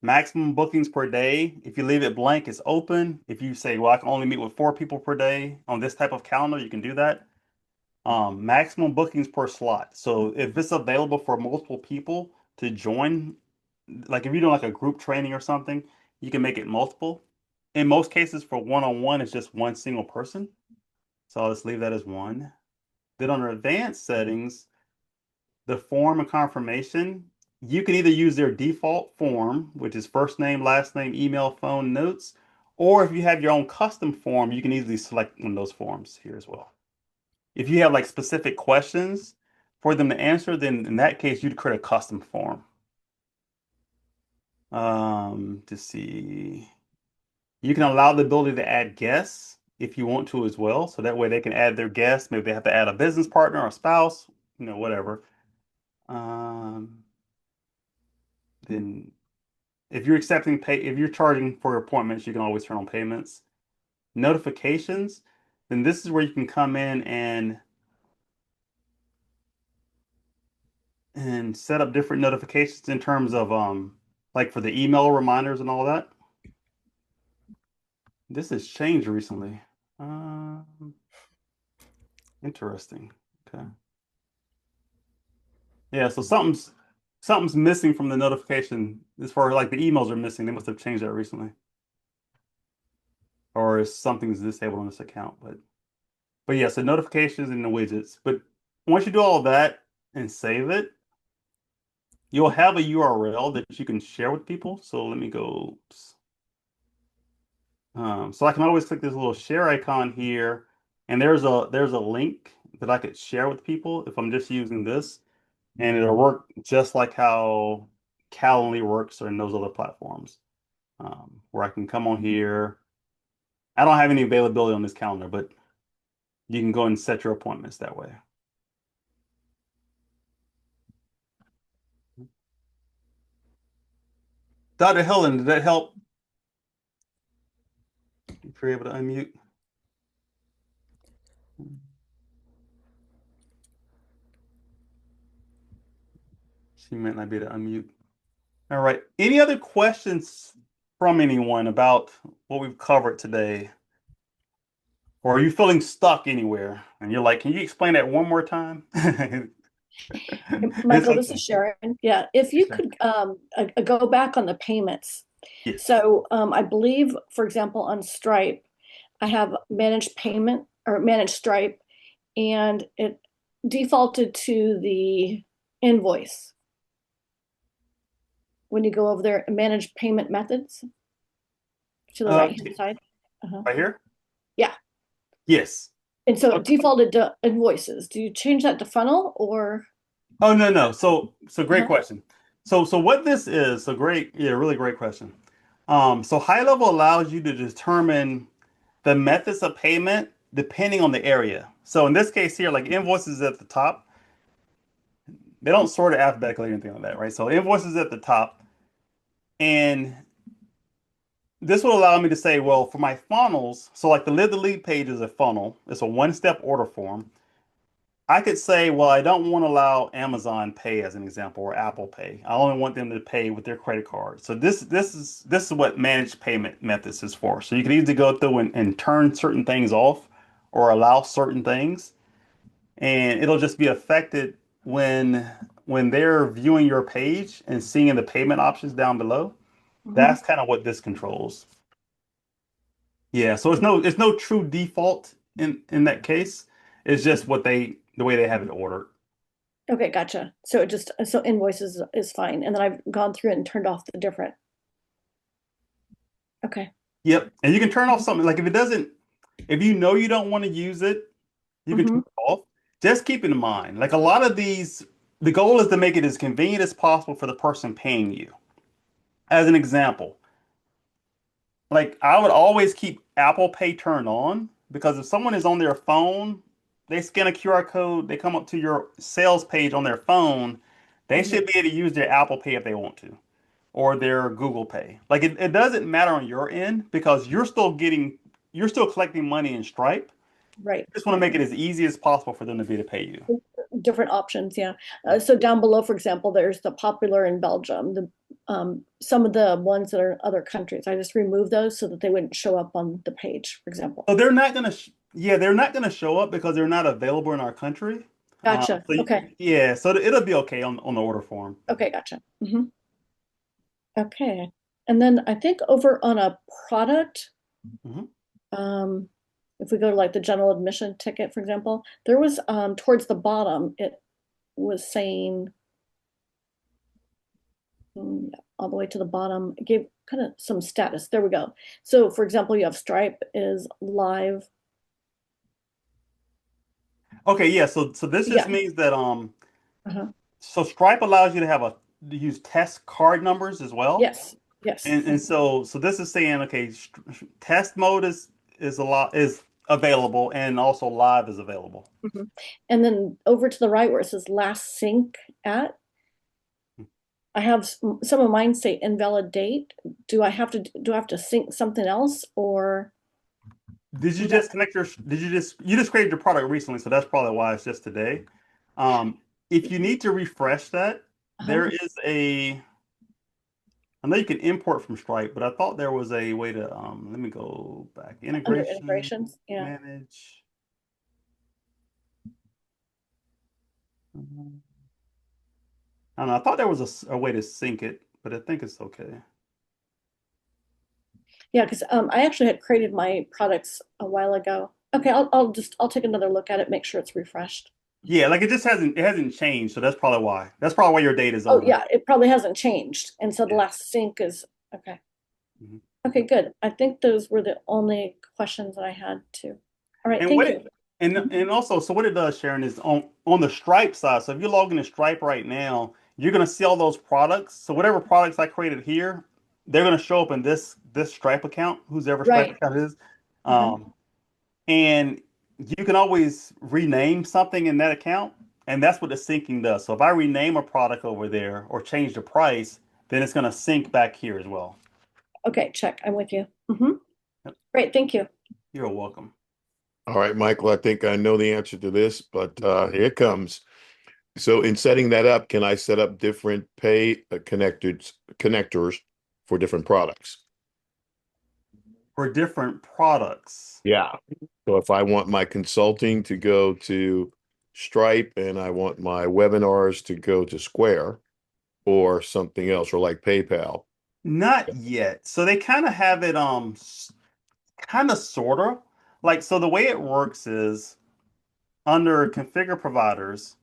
Maximum bookings per day. If you leave it blank, it's open. If you say, well, I can only meet with 4 people per day on this type of calendar, you can do that. Maximum bookings per slot. So if it's available for multiple people to join, like if you're doing like a group training or something, you can make it multiple. In most cases, for one-on-one, it's just one single person. So I'll just leave that as one. Then under advanced settings, the form and confirmation, you can either use their default form, which is first name, last name, email, phone, notes, or if you have your own custom form, you can easily select one of those forms here as well. If you have like specific questions for them to answer, then in that case, you'd create a custom form. To see, you can allow the ability to add guests if you want to as well. So that way they can add their guests. Maybe they have to add a business partner or a spouse, whatever. Then if if you're charging for appointments, you can always turn on payments. Notifications, then this is where you can come in and set up different notifications in terms of like for the email reminders and all that. This has changed recently. Interesting. Okay. Yeah, so something's missing from the notification as far as like the emails are missing. They must have changed that recently. Or something's disabled on this account, but yeah, so notifications and the widgets. But once you do all of that and save it, you'll have a URL that you can share with people. So let me go. So I can always click this little share icon here, and there's a link that I could share with people if I'm just using this, and it'll work just like how Calendly works or in those other platforms, where I can come on here. I don't have any availability on this calendar, but you can go and set your appointments that way. Dr. Helen, did that help? If you're able to unmute. She might not be able to unmute. All right. Any other questions from anyone about what we've covered today? Or are you feeling stuck anywhere? And you're like, can you explain that one more time? Michael, this is Sharon. Yeah, if you could go back on the payments. Yes. So I believe, for example, on Stripe, I have managed payment or managed Stripe, and it defaulted to the invoice. When you go over there, manage payment methods to the right hand side. Right here? Yeah. Yes. And so it Okay. defaulted to invoices. Do you change that to funnel or? Oh, no. So great Uh-huh. question. So what this is, so great, yeah, really great question. So high level allows you to determine the methods of payment depending on the area. So in this case here, like invoices at the top, they don't sort it alphabetically or anything like that, right? So invoices at the top, and this will allow me to say, well, for my funnels, so like the live the lead page is a funnel, it's a one-step order form. I could say, well, I don't want to allow Amazon Pay as an example or Apple Pay. I only want them to pay with their credit card. So this is what managed payment methods is for. So you can either go through and turn certain things off or allow certain things, and it'll just be affected when they're viewing your page and seeing the payment options down below. That's kind of what this controls. Yeah, so it's no true default in that case. It's just the way they have it ordered. Okay, gotcha. So it just, so invoices is fine. And then I've gone through it and turned off the different. Okay. Yep. And you can turn off something like if you know you don't want to use it, you can turn Mm-hmm. it off. Just keep in mind, like a lot of these, the goal is to make it as convenient as possible for the person paying you. As an example, like I would always keep Apple Pay turned on because if someone is on their phone, they scan a QR code, they come up to your sales page on their phone, they Mm-hmm. should be able to use their Apple Pay if they want to, or their Google Pay. Like it doesn't matter on your end because you're still collecting money in Stripe. Right. You just want to make it as easy as possible for them to be able to pay you. Different options, yeah. So down below, for example, there's the popular in Belgium, some of the ones that are in other countries. I just removed those so that they wouldn't show up on the page, for example. So they're not gonna show up because they're not available in our country. Gotcha. Okay. Yeah, so it'll be okay on the order form. Okay, gotcha. Okay. And then I think over on a product, Mhm. um, if we go to like the general admission ticket, for example, there was towards the bottom, it was saying yeah, all the way to the bottom, it gave kind of some status. There we go. So for example, you have Stripe is live. Okay, yeah. So this just Yeah. means that Uh-huh. so Stripe allows you to use test card numbers as well. Yes. Yes. And so this is saying okay, test mode is available and also live is available. Mhm. And then over to the right where it says last sync at, I have some of mine say invalid date. Do I have to sync something else or? Did you just connect you just created your product recently, so that's probably why it's just today. If you need to refresh that, there is I know you can import from Stripe, but I thought there was a way to let me go back. Under Integration, integrations, yeah. manage. I don't know. I thought there was a way to sync it, but I think it's okay. Yeah, because I actually had created my products a while ago. Okay, I'll take another look at it, make sure it's refreshed. Yeah, like it hasn't changed, so that's probably why. That's probably why your data is Oh on there. yeah, it probably hasn't changed. And so the Yeah. last sync is okay. Mhm. Okay, good. I think those were the only questions that I had too. All right, And thank what you. it and also, so what it does, Sharon, is on the Stripe side. So if you log into Stripe right now, you're gonna see all those products. So whatever products I created here, they're gonna show up in this Stripe account, whose ever Stripe Right. account it is. Uh-huh. And you can always rename something in that account, and that's what the syncing does. So if I rename a product over there or change the price, then it's gonna sync back here as well. Okay, check. I'm with you. Yep. Great, thank you. You're welcome. All right, Michael, I think I know the answer to this, but here it comes. So in setting that up, can I set up different pay connectors for different products? For different products. Yeah. So if I want my consulting to go to Stripe and I want my webinars to go to Square or something else, or like PayPal. Not yet. So they kind of have it kind of sorta. like, so the way it works is under configure providers,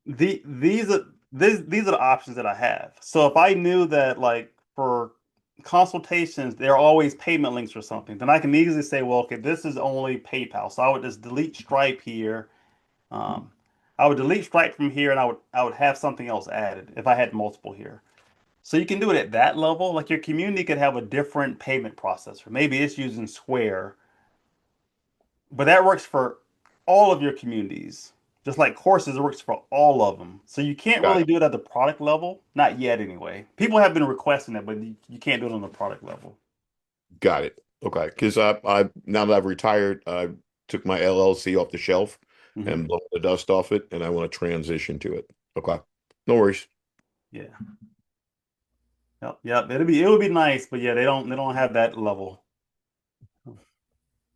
these are these are the options that I have. So if I knew that like for consultations, there are always payment links or something, then I can easily say, well, okay, this is only PayPal. So I would just delete Stripe here. Um, I would delete Stripe from here, and I would have something else added if I had multiple here. So you can do it at that level. Like your community could have a different payment processor. Maybe it's using Square, but that works for all of your communities. Just like courses, it works for all of them. So you can't Got really it. do it at the product level. Not yet, anyway. People have been requesting it, but you can't do it on the product level. Got it. Okay. Because I now that I've retired, I took my LLC off the shelf Hmm. and blown the dust off it, and I want to transition to it. Okay. No worries. Yeah. Yep. Yep. It would be nice, but yeah, they don't have that level.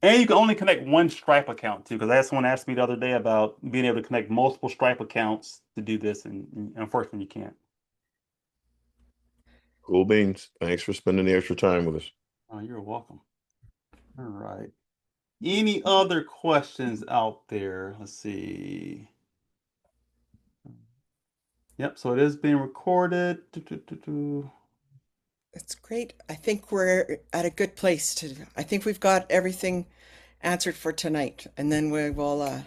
And you can only connect one Stripe account too, because I had someone asked me the other day about being able to connect multiple Stripe accounts to do this, and unfortunately you can't. Cool beans. Thanks for spending the extra time with us. Oh, you're welcome. All right. Any other questions out there? Let's see. Yep, so it is being recorded. That's great. I think we're at a good place to, I think we've got everything answered for tonight. And then we will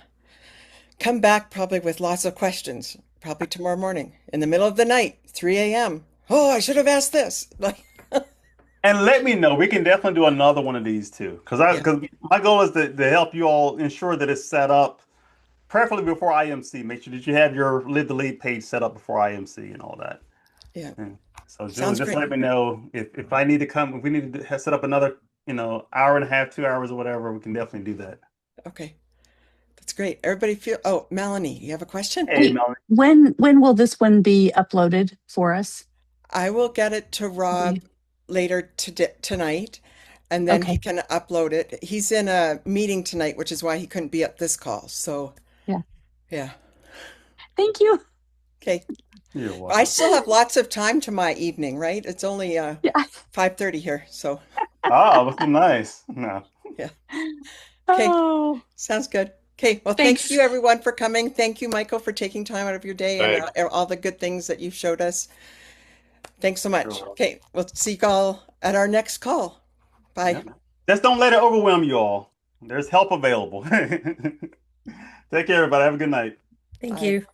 come back probably with lots of questions, probably tomorrow morning in the middle of the night, 3 a.m. Oh, I should have asked this. Like, And let me know. We can definitely do another one of these too. yeah, Because my goal is to help you all ensure that it's set up, preferably before IMC. Make sure that you have your Live the Lead page set up before IMC and all that. yeah. And so Julie, Sounds just great. let me know if I need to come, if we need to set up another, hour and a half, 2 hours or whatever, we can definitely do that. Okay. That's great. Everybody feel, oh, Melanie, you have a question? Hey, Melanie. When will this one be uploaded for us? I will get it to Rob later tonight, and then he Okay. can upload it. He's in a meeting tonight, which is why he couldn't be at this call. So, Yeah. yeah. Thank you. Okay. You're I welcome. still have lots of time to my evening, right? It's only Yeah. 5:30 here, so Oh, that's nice. No. yeah. Okay. Oh, Sounds good. Okay. Well, thank thanks. you everyone for coming. Thank you, Michael, for taking time out of your day and Thanks. all the good things that you showed us. Thanks so You're much. welcome. Okay. We'll see you all at our next call. Bye. Yep. Just don't let it overwhelm you all. There's help available. Take care, everybody. Have a good night. Thank Bye. you.